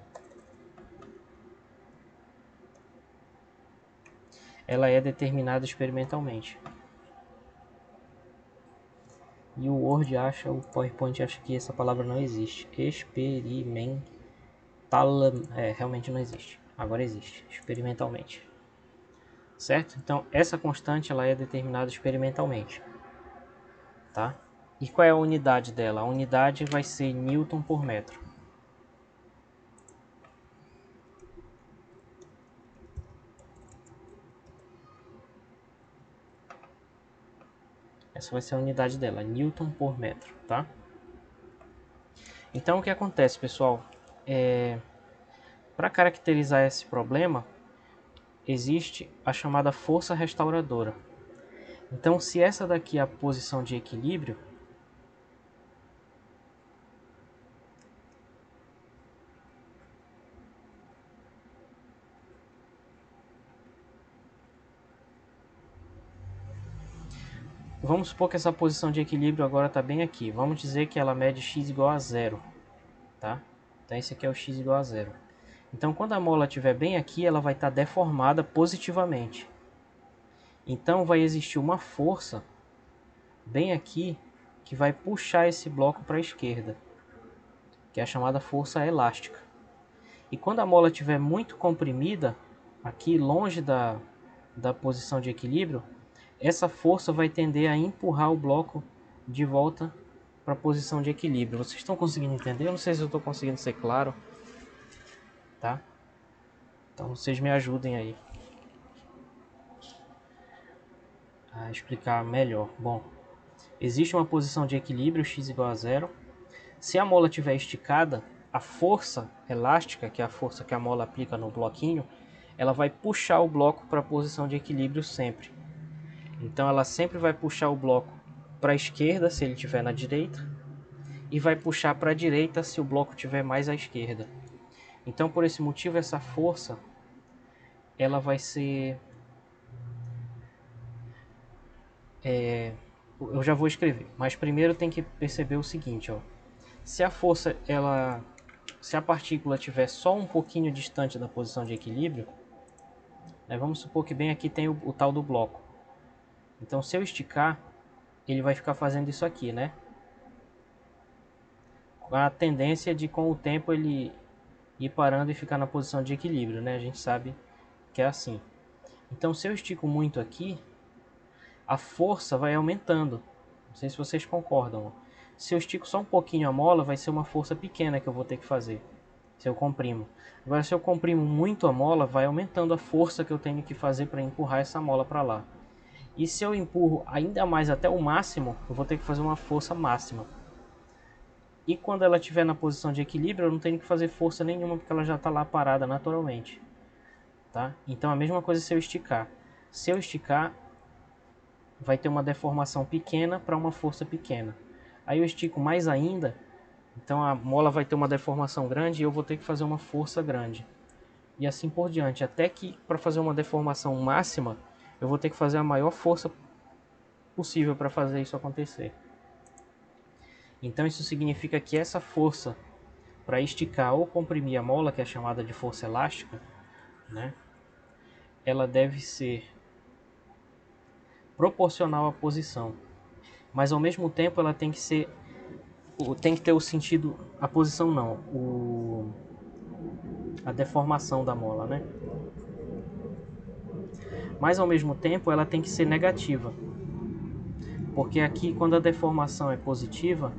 Ela é determinada experimentalmente. E o Word acha, o PowerPoint acha que essa palavra não existe. Experimental, realmente não existe. Agora existe, experimentalmente. Certo? Então essa constante ela é determinada experimentalmente, tá? E qual é a unidade dela? A unidade vai ser Newton por metro. Essa vai ser a unidade dela, Newton por metro, tá? Então o que acontece, pessoal? Para caracterizar esse problema, existe a chamada força restauradora. Então, se essa daqui é a posição de equilíbrio, vamos supor que essa posição de equilíbrio agora está bem aqui. Vamos dizer que ela mede x igual a zero, tá? Então esse aqui é o x igual a zero. Então quando a mola estiver bem aqui, ela vai estar deformada positivamente. Então vai existir uma força bem aqui que vai puxar esse bloco para a esquerda, que é a chamada força elástica. E quando a mola estiver muito comprimida, aqui longe da posição de equilíbrio, essa força vai tender a empurrar o bloco de volta para a posição de equilíbrio. Vocês estão conseguindo entender? Eu não sei se eu estou conseguindo ser claro, tá? Então vocês me ajudem aí a explicar melhor. Bom, existe uma posição de equilíbrio x igual a zero. Se a mola estiver esticada, a força elástica, que é a força que a mola aplica no bloquinho, ela vai puxar o bloco para a posição de equilíbrio sempre. Então ela sempre vai puxar o bloco para a esquerda se ele estiver na direita e vai puxar para a direita se o bloco estiver mais à esquerda. Então por esse motivo essa força ela vai ser... eu já vou escrever, mas primeiro tem que perceber o seguinte, ó. Se a partícula estiver só um pouquinho distante da posição de equilíbrio, né, vamos supor que bem aqui tem o tal do bloco. Então se eu esticar, ele vai ficar fazendo isso aqui, né? Com a tendência de com o tempo ele ir parando e ficar na posição de equilíbrio, né? A gente sabe que é assim. Então se eu estico muito aqui, a força vai aumentando. Não sei se vocês concordam. Se eu estico só um pouquinho a mola, vai ser uma força pequena que eu vou ter que fazer, se eu comprimo. Agora, se eu comprimo muito a mola, vai aumentando a força que eu tenho que fazer para empurrar essa mola para lá. E se eu empurro ainda mais até o máximo, eu vou ter que fazer uma força máxima. E quando ela estiver na posição de equilíbrio, eu não tenho que fazer força nenhuma, porque ela já está lá parada naturalmente. Tá? Então a mesma coisa se eu esticar. Se eu esticar, vai ter uma deformação pequena para uma força pequena. Aí eu estico mais ainda, então a mola vai ter uma deformação grande e eu vou ter que fazer uma força grande. E assim por diante, até que para fazer uma deformação máxima, eu vou ter que fazer a maior força possível para fazer isso acontecer. Então isso significa que essa força para esticar ou comprimir a mola, que é chamada de força elástica, né, ela deve ser proporcional à posição. Mas ao mesmo tempo ela tem que ter o sentido, a posição não, a deformação da mola, né? Mas ao mesmo tempo ela tem que ser negativa, porque aqui quando a deformação é positiva,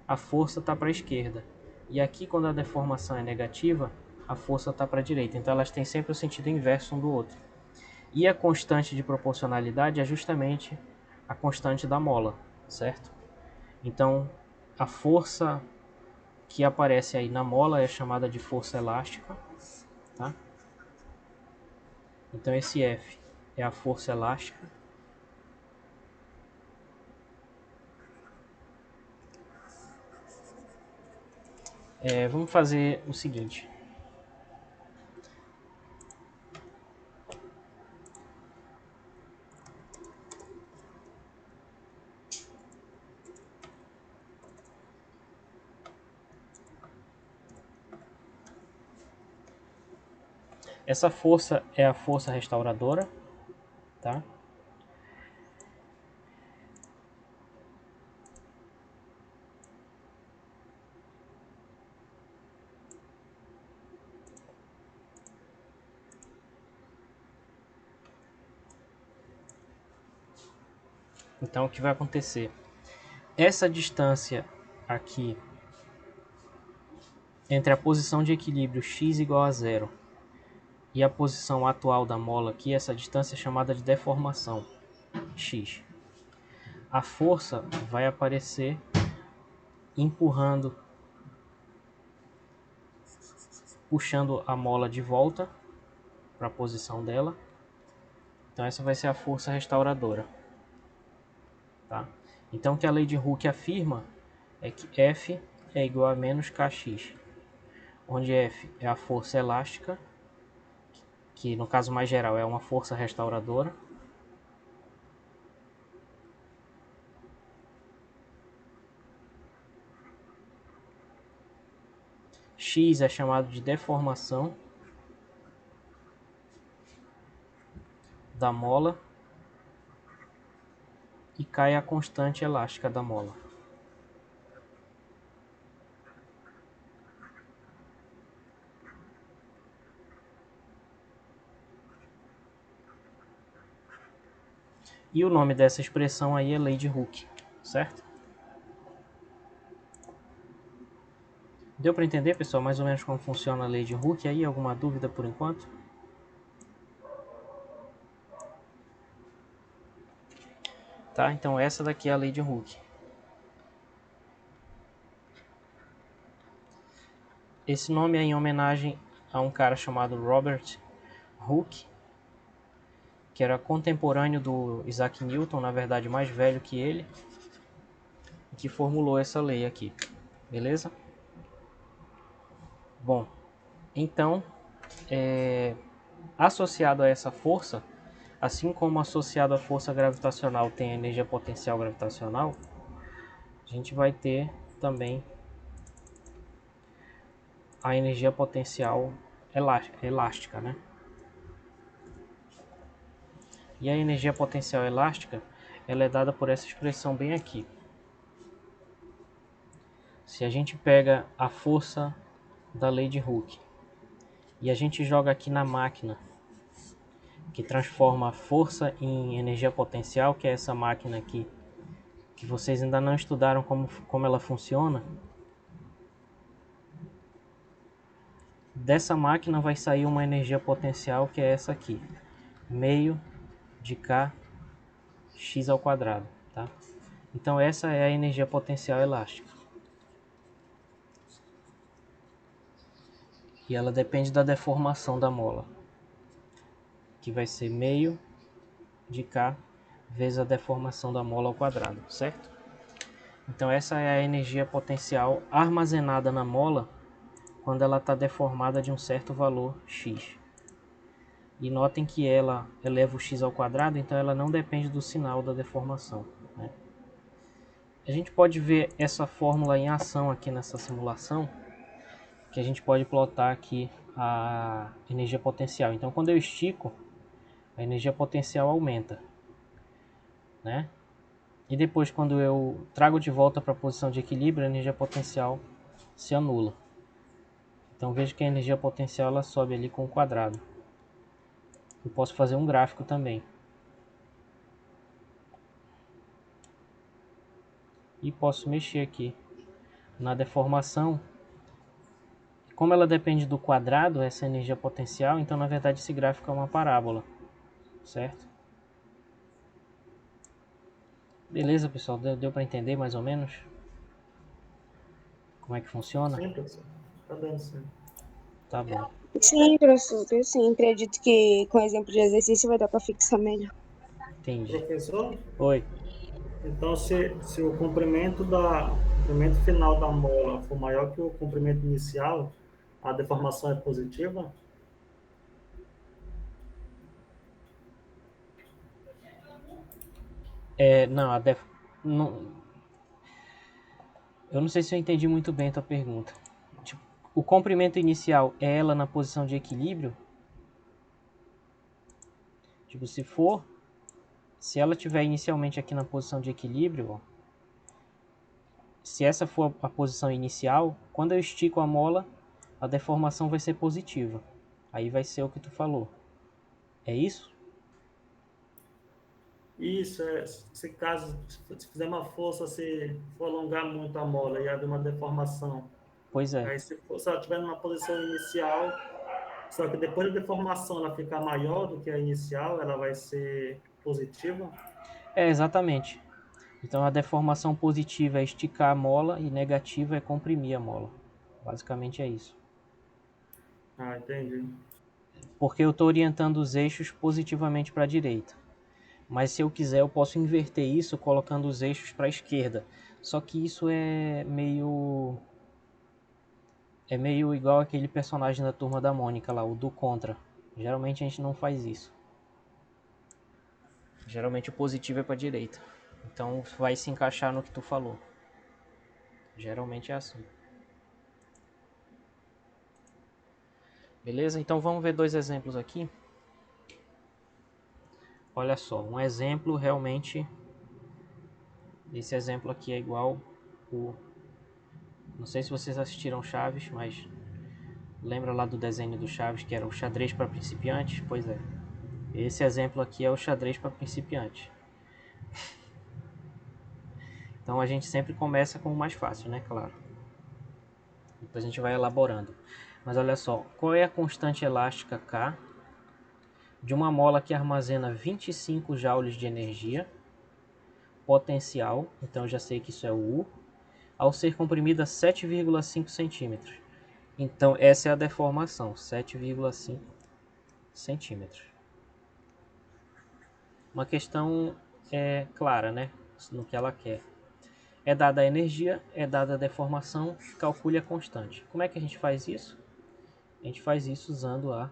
a força está para a esquerda, e aqui quando a deformação é negativa, a força está para a direita. Então elas têm sempre o sentido inverso um do outro. E a constante de proporcionalidade é justamente a constante da mola, certo? Então a força que aparece aí na mola é chamada de força elástica, tá? Então esse F é a força elástica. Vamos fazer o seguinte. Essa força é a força restauradora, tá? Então o que vai acontecer? Essa distância aqui entre a posição de equilíbrio x igual a zero e a posição atual da mola aqui, essa distância é chamada de deformação, x. a força vai aparecer empurrando, puxando a mola de volta para a posição dela. Então essa vai ser a força restauradora, tá? Então o que a lei de Hooke afirma é que F é igual a menos Kx, onde F é a força elástica, que no caso mais geral é uma força restauradora, X é chamado de deformação da mola e K é a constante elástica da mola. E o nome dessa expressão aí é lei de Hooke, certo? Deu para entender, pessoal, mais ou menos como funciona a lei de Hooke aí? Alguma dúvida por enquanto? Tá, então essa daqui é a lei de Hooke. Esse nome é em homenagem a um cara chamado Robert Hooke, que era contemporâneo do Isaac Newton, na verdade mais velho que ele, que formulou essa lei aqui, beleza? Bom, então, associado a essa força, assim como associado à força gravitacional tem a energia potencial gravitacional, a gente vai ter também a energia potencial elástica, né? E a energia potencial elástica, ela é dada por essa expressão bem aqui. Se a gente pega a força da lei de Hooke e a gente joga aqui na máquina, que transforma a força em energia potencial, que é essa máquina aqui, que vocês ainda não estudaram como ela funciona, dessa máquina vai sair uma energia potencial que é essa aqui, meio de K x ao quadrado, tá? Então essa é a energia potencial elástica. E ela depende da deformação da mola, que vai ser meio de K vezes a deformação da mola ao quadrado, certo? Então essa é a energia potencial armazenada na mola quando ela está deformada de um certo valor x. E notem que ela eleva o x ao quadrado, então ela não depende do sinal da deformação, né? A gente pode ver essa fórmula em ação aqui nessa simulação, que a gente pode plotar aqui a energia potencial. Então quando eu estico, a energia potencial aumenta, né? E depois quando eu trago de volta para a posição de equilíbrio, a energia potencial se anula. Então veja que a energia potencial ela sobe ali com o quadrado. Eu posso fazer um gráfico também. E posso mexer aqui na deformação. Como ela depende do quadrado, essa energia potencial, então na verdade esse gráfico é uma parábola, certo? Beleza, pessoal? Deu para entender mais ou menos como é que funciona? Sim, professor. Tá dando sim. Tá bom. Sim, professor, eu sim. Acredito que com exemplo de exercício vai dar para fixar melhor. Entendi. Professor, Oi. então se o comprimento final da mola for maior que o comprimento inicial, a deformação é positiva? Não, não, eu não sei se eu entendi muito bem a tua pergunta. Tipo, o comprimento inicial é ela na posição de equilíbrio? Tipo, se ela tiver inicialmente aqui na posição de equilíbrio, ó, se essa for a posição inicial, quando eu estico a mola, a deformação vai ser positiva. Aí vai ser o que tu falou. É isso? Isso, se caso se fizer uma força, se for alongar muito a mola e haver uma deformação, Pois é. aí se ela estiver numa posição inicial, só que depois da deformação ela ficar maior do que a inicial, ela vai ser positiva? Exatamente. Então a deformação positiva é esticar a mola e negativa é comprimir a mola. Basicamente é isso. Ah, entendi. Porque eu estou orientando os eixos positivamente para a direita. Mas se eu quiser eu posso inverter isso colocando os eixos para a esquerda. Só que isso é meio igual aquele personagem da Turma da Mônica lá, o do Contra. Geralmente a gente não faz isso. Geralmente o positivo é para a direita. Então vai se encaixar no que tu falou. Geralmente é assim. Beleza? Então vamos ver dois exemplos aqui. Olha só, um exemplo realmente... Esse exemplo aqui é igual o... Não sei se vocês assistiram Chaves, mas... Lembra lá do desenho do Chaves que era o xadrez para principiantes? Pois é. Esse exemplo aqui é o xadrez para principiantes. Então a gente sempre começa com o mais fácil, né? Claro. Depois a gente vai elaborando. Mas olha só, qual é a constante elástica K de uma mola que armazena 25 joules de energia potencial, então eu já sei que isso é o U, ao ser comprimida 7,5 centímetros. Então essa é a deformação, 7,5 centímetros. Uma questão clara, né? No que ela quer. É dada a energia, é dada a deformação, calcule a constante. Como é que a gente faz isso? A gente faz isso usando a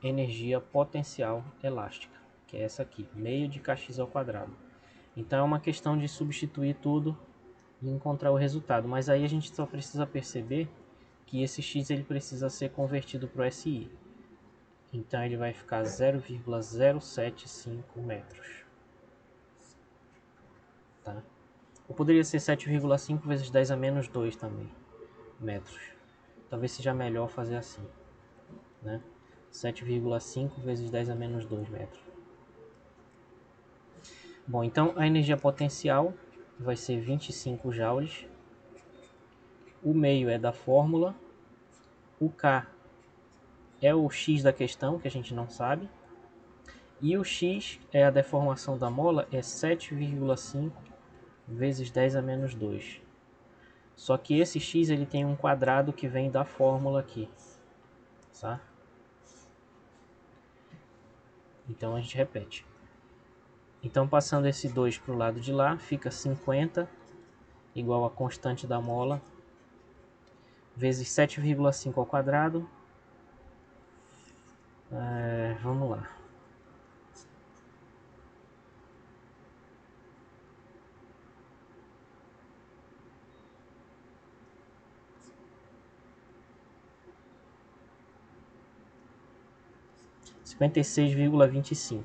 energia potencial elástica, que é essa aqui, meio de kx ao quadrado. Então é uma questão de substituir tudo e encontrar o resultado. Mas aí a gente só precisa perceber que esse x ele precisa ser convertido para o SI. Então ele vai ficar 0,075 metros. Tá? Ou poderia ser 7,5 vezes 10 a menos 2 também, metros. Talvez seja melhor fazer assim, né? 7,5 vezes 10 a menos 2 metros. Bom, então a energia potencial vai ser 25 joules. O meio é da fórmula. O K é o X da questão, que a gente não sabe. E o X é a deformação da mola, é 7,5 vezes 10 a menos 2. Só que esse X ele tem um quadrado que vem da fórmula aqui. Tá? Então a gente repete. Então passando esse 2 para o lado de lá, fica 50 igual a constante da mola vezes 7,5 ao quadrado. Vamos lá. Cinquenta e 56,25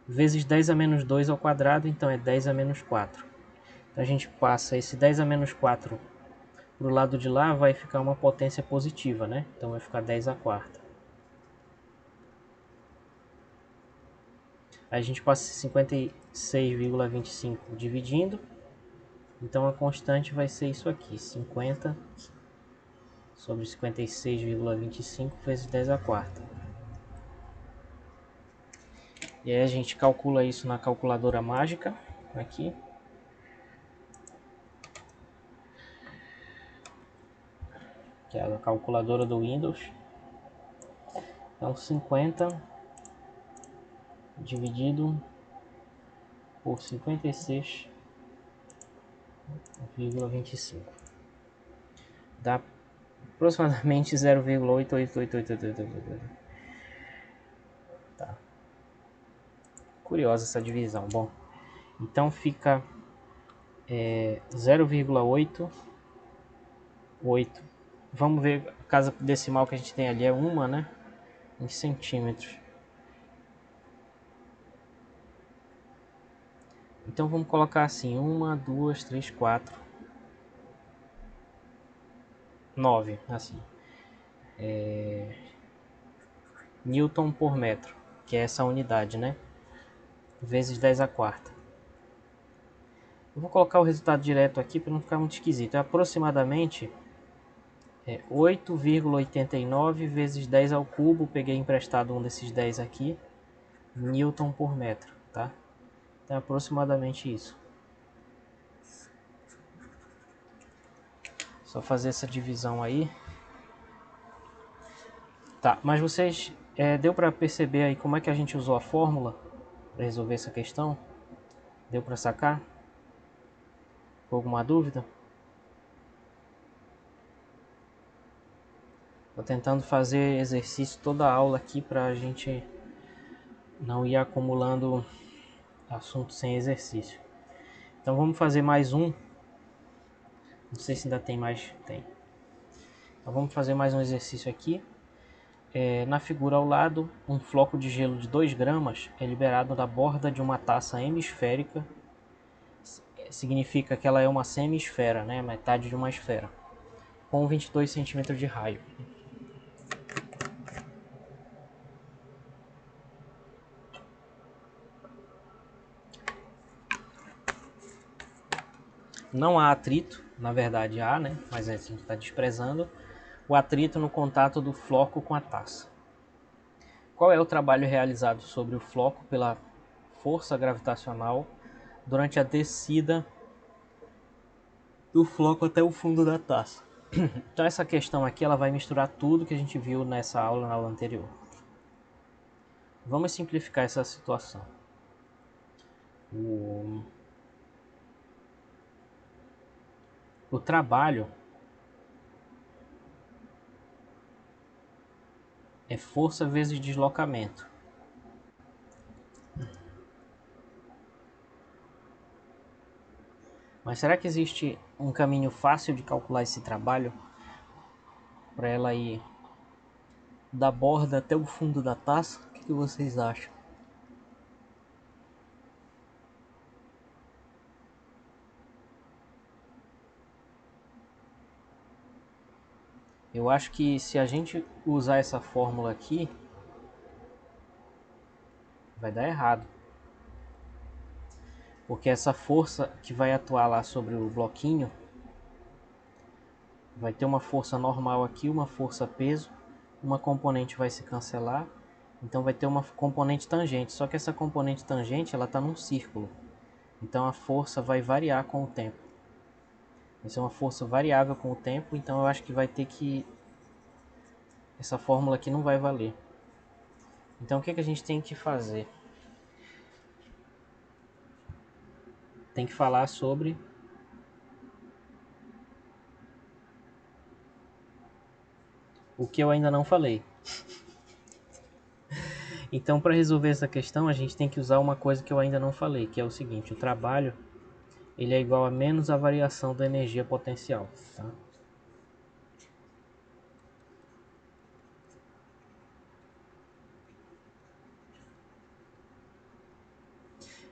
vezes 10 a menos 2 ao quadrado, então é 10 a menos 4. Então a gente passa esse 10 a menos 4 para o lado de lá, vai ficar uma potência positiva, né? Então vai ficar 10 a quarta. Aí a gente passa 56,25 dividindo. Então a constante vai ser isso aqui, 50 sobre 56,25 vezes 10 a quarta. E aí a gente calcula isso na calculadora mágica, aqui. Que é a calculadora do Windows. Então 50 dividido por 56,25 dá aproximadamente 0,88888. Tá. Curiosa essa divisão. Bom, então fica 0,88. Vamos ver, a casa decimal que a gente tem ali é uma, né? Em centímetros. Então vamos colocar assim, 1, 2, 3, 4, 9, assim. Newton por metro, que é essa unidade, né? Vezes 10 a quarta. Eu vou colocar o resultado direto aqui para não ficar muito esquisito. É aproximadamente 8,89 vezes 10 ao cubo. Peguei emprestado um desses 10 aqui. Newton por metro, tá? Então é aproximadamente isso. Só fazer essa divisão aí. Tá, mas vocês deu para perceber aí como é que a gente usou a fórmula para resolver essa questão? Deu para sacar? Ficou alguma dúvida? Tô tentando fazer exercício toda a aula aqui para a gente não ir acumulando assunto sem exercício. Então vamos fazer mais um. Não sei se ainda tem mais. Tem. Então vamos fazer mais um exercício aqui. Na figura ao lado, um floco de gelo de 2 gramas é liberado da borda de uma taça hemisférica. Significa que ela é uma semi-esfera, né? Metade de uma esfera, com 22 centímetros de raio. Não há atrito, na verdade há, né? Mas a gente está desprezando o atrito no contato do floco com a taça. Qual é o trabalho realizado sobre o floco pela força gravitacional durante a descida do floco até o fundo da taça? Então essa questão aqui ela vai misturar tudo que a gente viu nessa aula, na aula anterior. Vamos simplificar essa situação. O trabalho é força vezes deslocamento. Mas será que existe um caminho fácil de calcular esse trabalho para ela ir da borda até o fundo da taça? O que vocês acham? Eu acho que se a gente usar essa fórmula aqui, vai dar errado. Porque essa força que vai atuar lá sobre o bloquinho, vai ter uma força normal aqui, uma força peso, uma componente vai se cancelar, então vai ter uma componente tangente, só que essa componente tangente ela está num círculo, então a força vai variar com o tempo. Vai ser uma força variável com o tempo, então eu acho que vai ter que... essa fórmula aqui não vai valer. Então o que a gente tem que fazer? Tem que falar sobre o que eu ainda não falei. Então, para resolver essa questão, a gente tem que usar uma coisa que eu ainda não falei, que é o seguinte: o trabalho ele é igual a menos a variação da energia potencial, tá?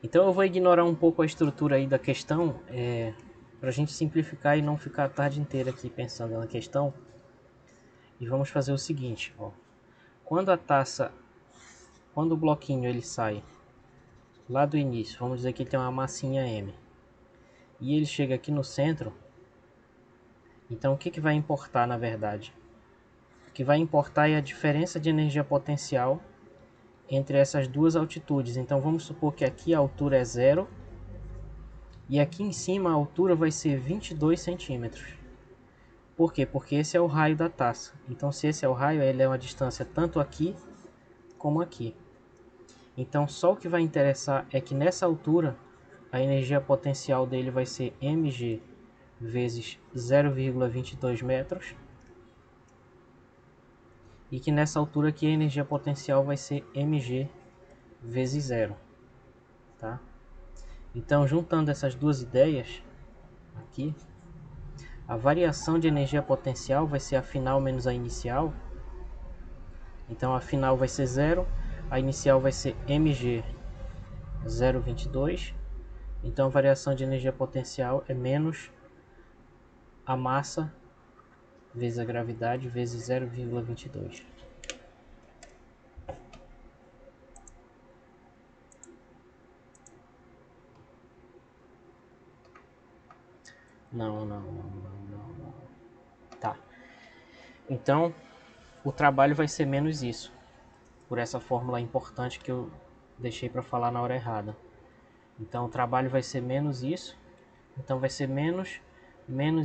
Então eu vou ignorar um pouco a estrutura aí da questão, para a gente simplificar e não ficar a tarde inteira aqui pensando na questão. E vamos fazer o seguinte, ó. Quando o bloquinho ele sai lá do início, vamos dizer que ele tem uma massinha M, e ele chega aqui no centro, então o que vai importar na verdade? O que vai importar é a diferença de energia potencial entre essas duas altitudes. Então vamos supor que aqui a altura é 0 e aqui em cima a altura vai ser 22 centímetros. Por quê? Porque esse é o raio da taça. Então se esse é o raio, ele é uma distância tanto aqui como aqui. Então só o que vai interessar é que nessa altura a energia potencial dele vai ser mg vezes 0,22 metros. E que nessa altura aqui a energia potencial vai ser mg vezes 0. Tá? Então juntando essas duas ideias aqui, a variação de energia potencial vai ser a final menos a inicial. Então a final vai ser 0, a inicial vai ser mg 0,22. Então a variação de energia potencial é menos a massa vezes a gravidade vezes 0,22. Não. Tá. Então o trabalho vai ser menos isso, por essa fórmula importante que eu deixei para falar na hora errada. Então o trabalho vai ser menos isso. Então vai ser menos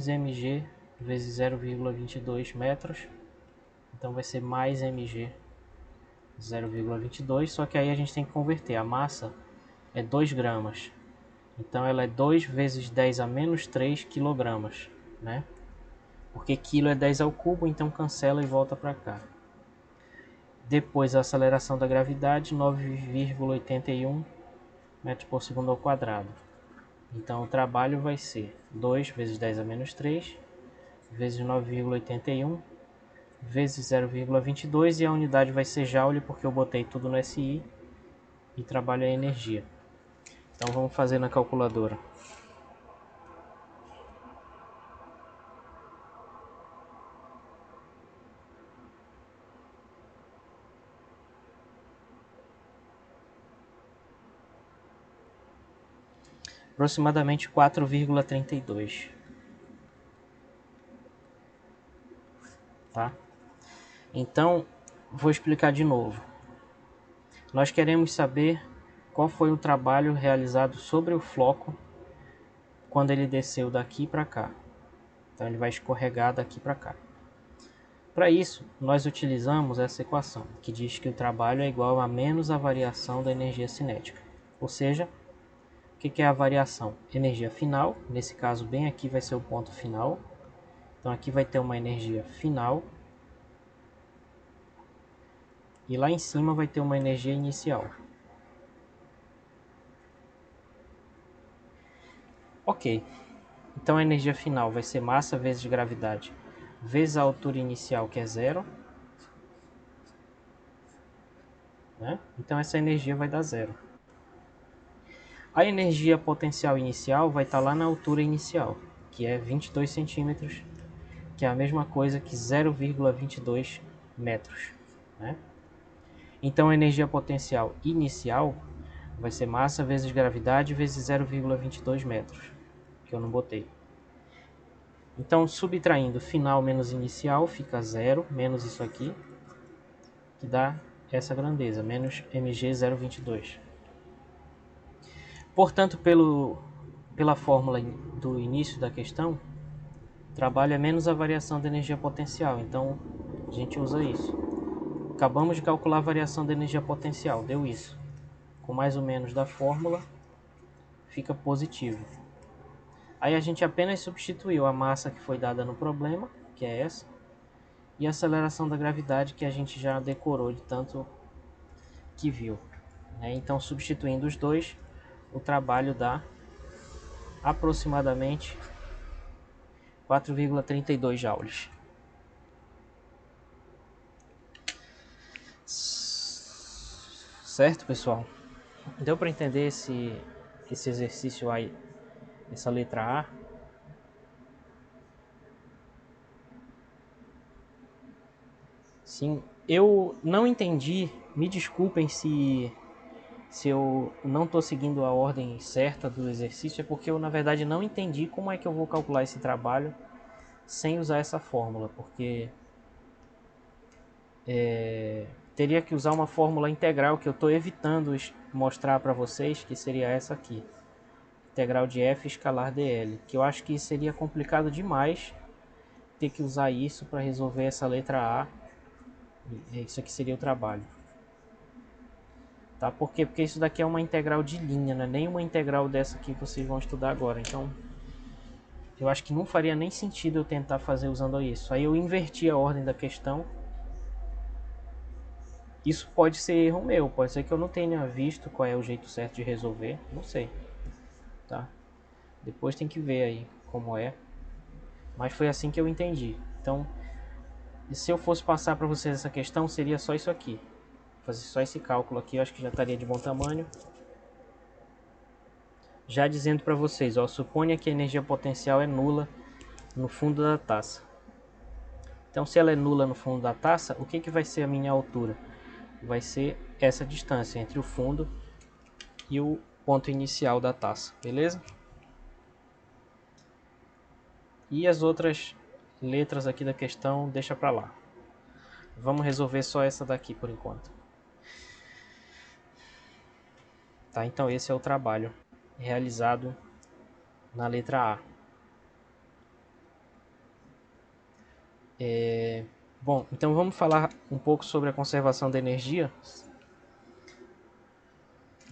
mg vezes 0,22 metros. Então vai ser mais mg 0,22. Só que aí a gente tem que converter. A massa é 2 gramas. Então ela é 2 vezes 10 a menos 3 quilogramas, né? Porque quilo é 10 ao cubo, então cancela e volta para cá. Depois a aceleração da gravidade, 9,81 metros por segundo ao quadrado. Então o trabalho vai ser 2 vezes 10 a menos 3, vezes 9,81, vezes 0,22, e a unidade vai ser joule, porque eu botei tudo no SI, e trabalho é energia. Então vamos fazer na calculadora. Aproximadamente 4,32. Tá? Então, vou explicar de novo. Nós queremos saber qual foi o trabalho realizado sobre o floco quando ele desceu daqui para cá. Então, ele vai escorregar daqui para cá. Para isso, nós utilizamos essa equação, que diz que o trabalho é igual a menos a variação da energia cinética. Ou seja, o que é a variação? Energia final, nesse caso bem aqui vai ser o ponto final. Então aqui vai ter uma energia final. E lá em cima vai ter uma energia inicial. Ok, então a energia final vai ser massa vezes gravidade vezes a altura inicial, que é zero. Né? Então essa energia vai dar zero. A energia potencial inicial vai estar lá na altura inicial, que é 22 centímetros, que é a mesma coisa que 0,22 metros. Né? Então a energia potencial inicial vai ser massa vezes gravidade vezes 0,22 metros, que eu não botei. Então, subtraindo final menos inicial, fica zero, menos isso aqui, que dá essa grandeza, menos mg 0,22. Portanto, pela fórmula do início da questão, trabalho é menos a variação da energia potencial, então a gente usa isso. Acabamos de calcular a variação da energia potencial, deu isso. Com mais ou menos da fórmula, fica positivo. Aí a gente apenas substituiu a massa que foi dada no problema, que é essa, e a aceleração da gravidade, que a gente já decorou de tanto que viu. Então, substituindo os dois, o trabalho dá aproximadamente 4,32 joules. Certo, pessoal? Deu para entender esse exercício aí, essa letra A? Sim, eu não entendi, me desculpem se eu não estou seguindo a ordem certa do exercício, é porque eu na verdade não entendi como é que eu vou calcular esse trabalho sem usar essa fórmula, porque teria que usar uma fórmula integral que eu estou evitando mostrar para vocês, que seria essa aqui, integral de f escalar dl, que eu acho que seria complicado demais ter que usar isso para resolver essa letra A. Isso aqui seria o trabalho. Tá? Por quê? Porque isso daqui é uma integral de linha, não é nem uma integral dessa que vocês vão estudar agora. Então, eu acho que não faria nem sentido eu tentar fazer usando isso. Aí eu inverti a ordem da questão. Isso pode ser erro meu, pode ser que eu não tenha visto qual é o jeito certo de resolver, não sei. Tá? Depois tem que ver aí como é. Mas foi assim que eu entendi. Então, se eu fosse passar para vocês essa questão, seria só isso aqui. Fazer só esse cálculo aqui, eu acho que já estaria de bom tamanho. Já dizendo para vocês, ó, suponha que a energia potencial é nula no fundo da taça. Então, se ela é nula no fundo da taça, o que vai ser a minha altura? Vai ser essa distância entre o fundo e o ponto inicial da taça, beleza? E as outras letras aqui da questão, deixa para lá. Vamos resolver só essa daqui por enquanto. Tá? Então esse é o trabalho realizado na letra A. Bom, então vamos falar um pouco sobre a conservação da energia.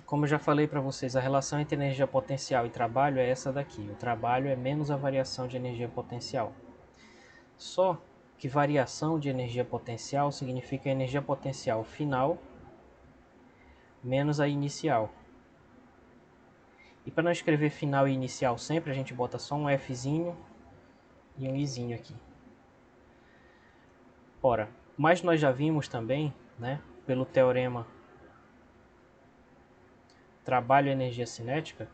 Como eu já falei para vocês, a relação entre energia potencial e trabalho é essa daqui. O trabalho é menos a variação de energia potencial. Só que variação de energia potencial significa a energia potencial final menos a inicial. E para não escrever final e inicial sempre, a gente bota só um Fzinho e um Izinho aqui. Ora, mas nós já vimos também, né, pelo teorema trabalho e energia cinética,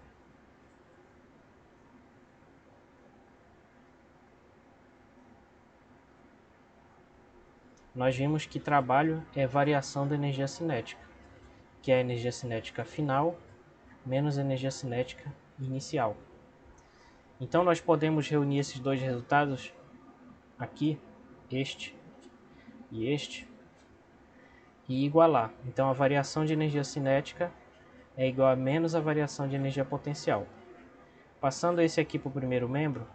nós vimos que trabalho é variação da energia cinética, que é a energia cinética final menos energia cinética inicial. Então nós podemos reunir esses dois resultados aqui, este, e igualar. Então a variação de energia cinética é igual a menos a variação de energia potencial. Passando esse aqui para o primeiro membro,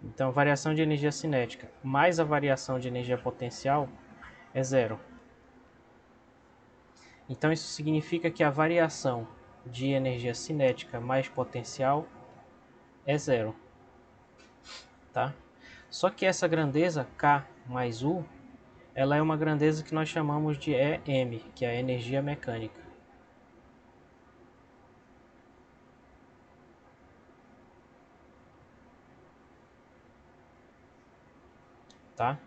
então a variação de energia cinética mais a variação de energia potencial é zero. Então isso significa que a variação de energia cinética mais potencial é zero. Tá? Só que essa grandeza K mais U, ela é uma grandeza que nós chamamos de EM, que é a energia mecânica. Tá?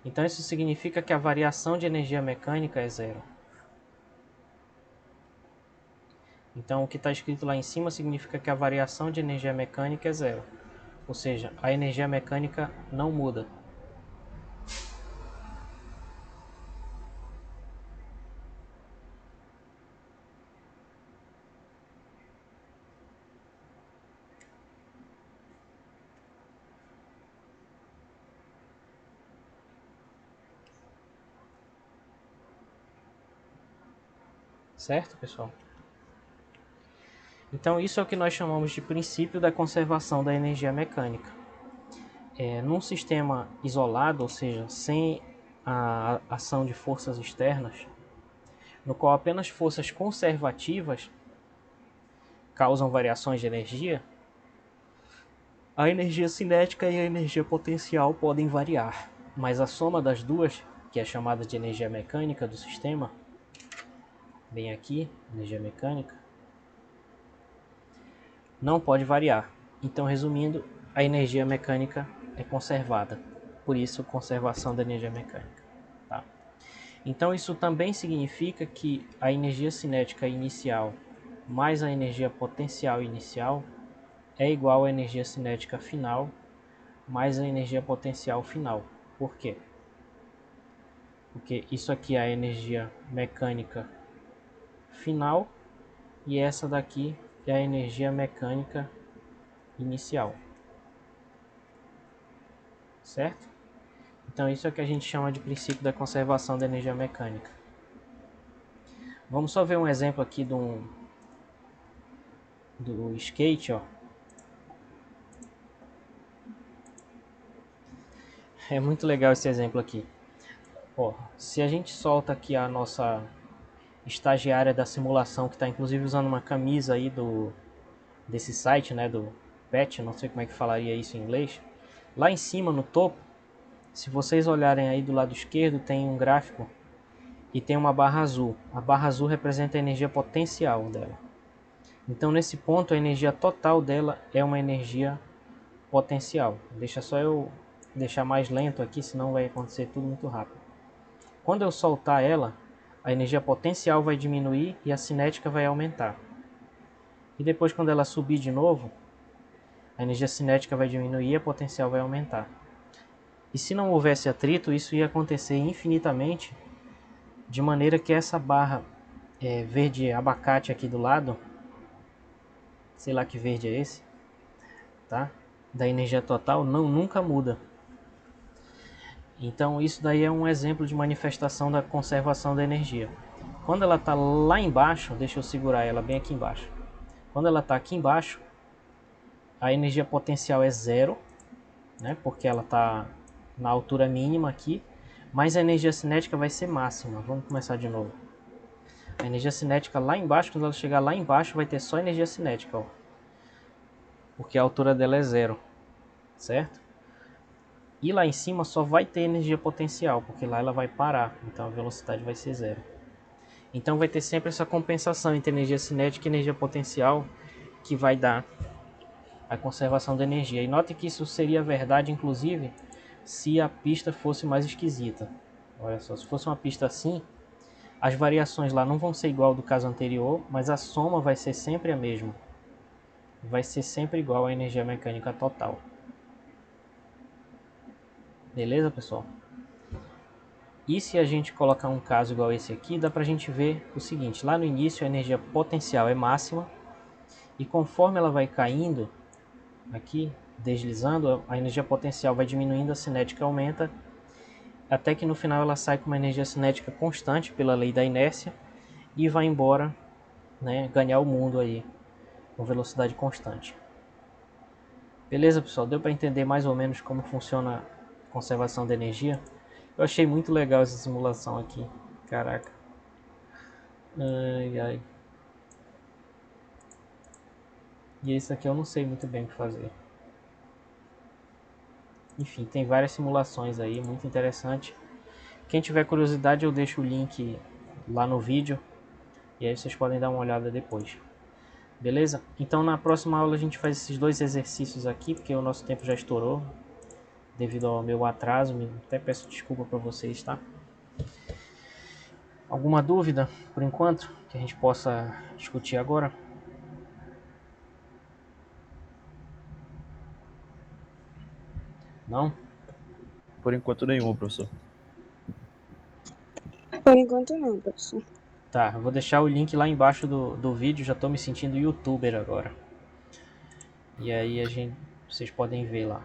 Então isso significa que a variação de energia mecânica é zero. Então o que está escrito lá em cima significa que a variação de energia mecânica é zero. Ou seja, a energia mecânica não muda. Certo, pessoal? Então isso é o que nós chamamos de princípio da conservação da energia mecânica. Num sistema isolado, ou seja, sem a ação de forças externas, no qual apenas forças conservativas causam variações de energia, a energia cinética e a energia potencial podem variar, mas a soma das duas, que é chamada de energia mecânica do sistema, bem aqui, energia mecânica, não pode variar. Então, resumindo, a energia mecânica é conservada. Por isso, conservação da energia mecânica. Tá? Então, isso também significa que a energia cinética inicial mais a energia potencial inicial é igual à energia cinética final mais a energia potencial final. Por quê? Porque isso aqui é a energia mecânica final e essa daqui é a energia mecânica inicial. Certo? Então isso é o que a gente chama de princípio da conservação da energia mecânica. Vamos só ver um exemplo aqui do skate, ó. É muito legal esse exemplo aqui. Ó, se a gente solta aqui a nossa estagiária da simulação, que está inclusive usando uma camisa aí desse site, né, do PET, não sei como é que falaria isso em inglês. Lá em cima, no topo, se vocês olharem aí do lado esquerdo, tem um gráfico e tem uma barra azul. A barra azul representa a energia potencial dela. Então, nesse ponto, a energia total dela é uma energia potencial. Deixa só eu deixar mais lento aqui, senão vai acontecer tudo muito rápido. Quando eu soltar ela, a energia potencial vai diminuir e a cinética vai aumentar. E depois, quando ela subir de novo, a energia cinética vai diminuir e a potencial vai aumentar. E se não houvesse atrito, isso ia acontecer infinitamente, de maneira que essa barra verde abacate aqui do lado, sei lá que verde é esse, tá? Da energia total, nunca muda. Então isso daí é um exemplo de manifestação da conservação da energia. Quando ela está lá embaixo, deixa eu segurar ela bem aqui embaixo. Quando ela está aqui embaixo, a energia potencial é zero, né? Porque ela está na altura mínima aqui, mas a energia cinética vai ser máxima. Vamos começar de novo. A energia cinética lá embaixo, quando ela chegar lá embaixo, vai ter só energia cinética, ó. Porque a altura dela é zero, certo? E lá em cima só vai ter energia potencial, porque lá ela vai parar, então a velocidade vai ser zero. Então vai ter sempre essa compensação entre energia cinética e energia potencial, que vai dar a conservação da energia. E note que isso seria verdade, inclusive, se a pista fosse mais esquisita. Olha só, se fosse uma pista assim, as variações lá não vão ser igual ao do caso anterior, mas a soma vai ser sempre a mesma. Vai ser sempre igual à energia mecânica total. Beleza, pessoal? E se a gente colocar um caso igual esse aqui, dá pra gente ver o seguinte. Lá no início a energia potencial é máxima, e conforme ela vai caindo, aqui, deslizando, a energia potencial vai diminuindo, a cinética aumenta, até que no final ela sai com uma energia cinética constante pela lei da inércia e vai embora, né, ganhar o mundo aí com velocidade constante. Beleza, pessoal? Deu para entender mais ou menos como funciona a conservação da energia? Eu achei muito legal essa simulação aqui. Caraca. Ai, ai. E esse aqui eu não sei muito bem o que fazer. Enfim, tem várias simulações aí, muito interessante. Quem tiver curiosidade, eu deixo o link lá no vídeo. E aí vocês podem dar uma olhada depois. Beleza? Então na próxima aula a gente faz esses dois exercícios aqui, porque o nosso tempo já estourou. Devido ao meu atraso, até peço desculpa para vocês, tá? Alguma dúvida, por enquanto, que a gente possa discutir agora? Não? Por enquanto nenhum, professor. Por enquanto não, professor. Tá, eu vou deixar o link lá embaixo do vídeo, já tô me sentindo youtuber agora. E aí vocês podem ver lá.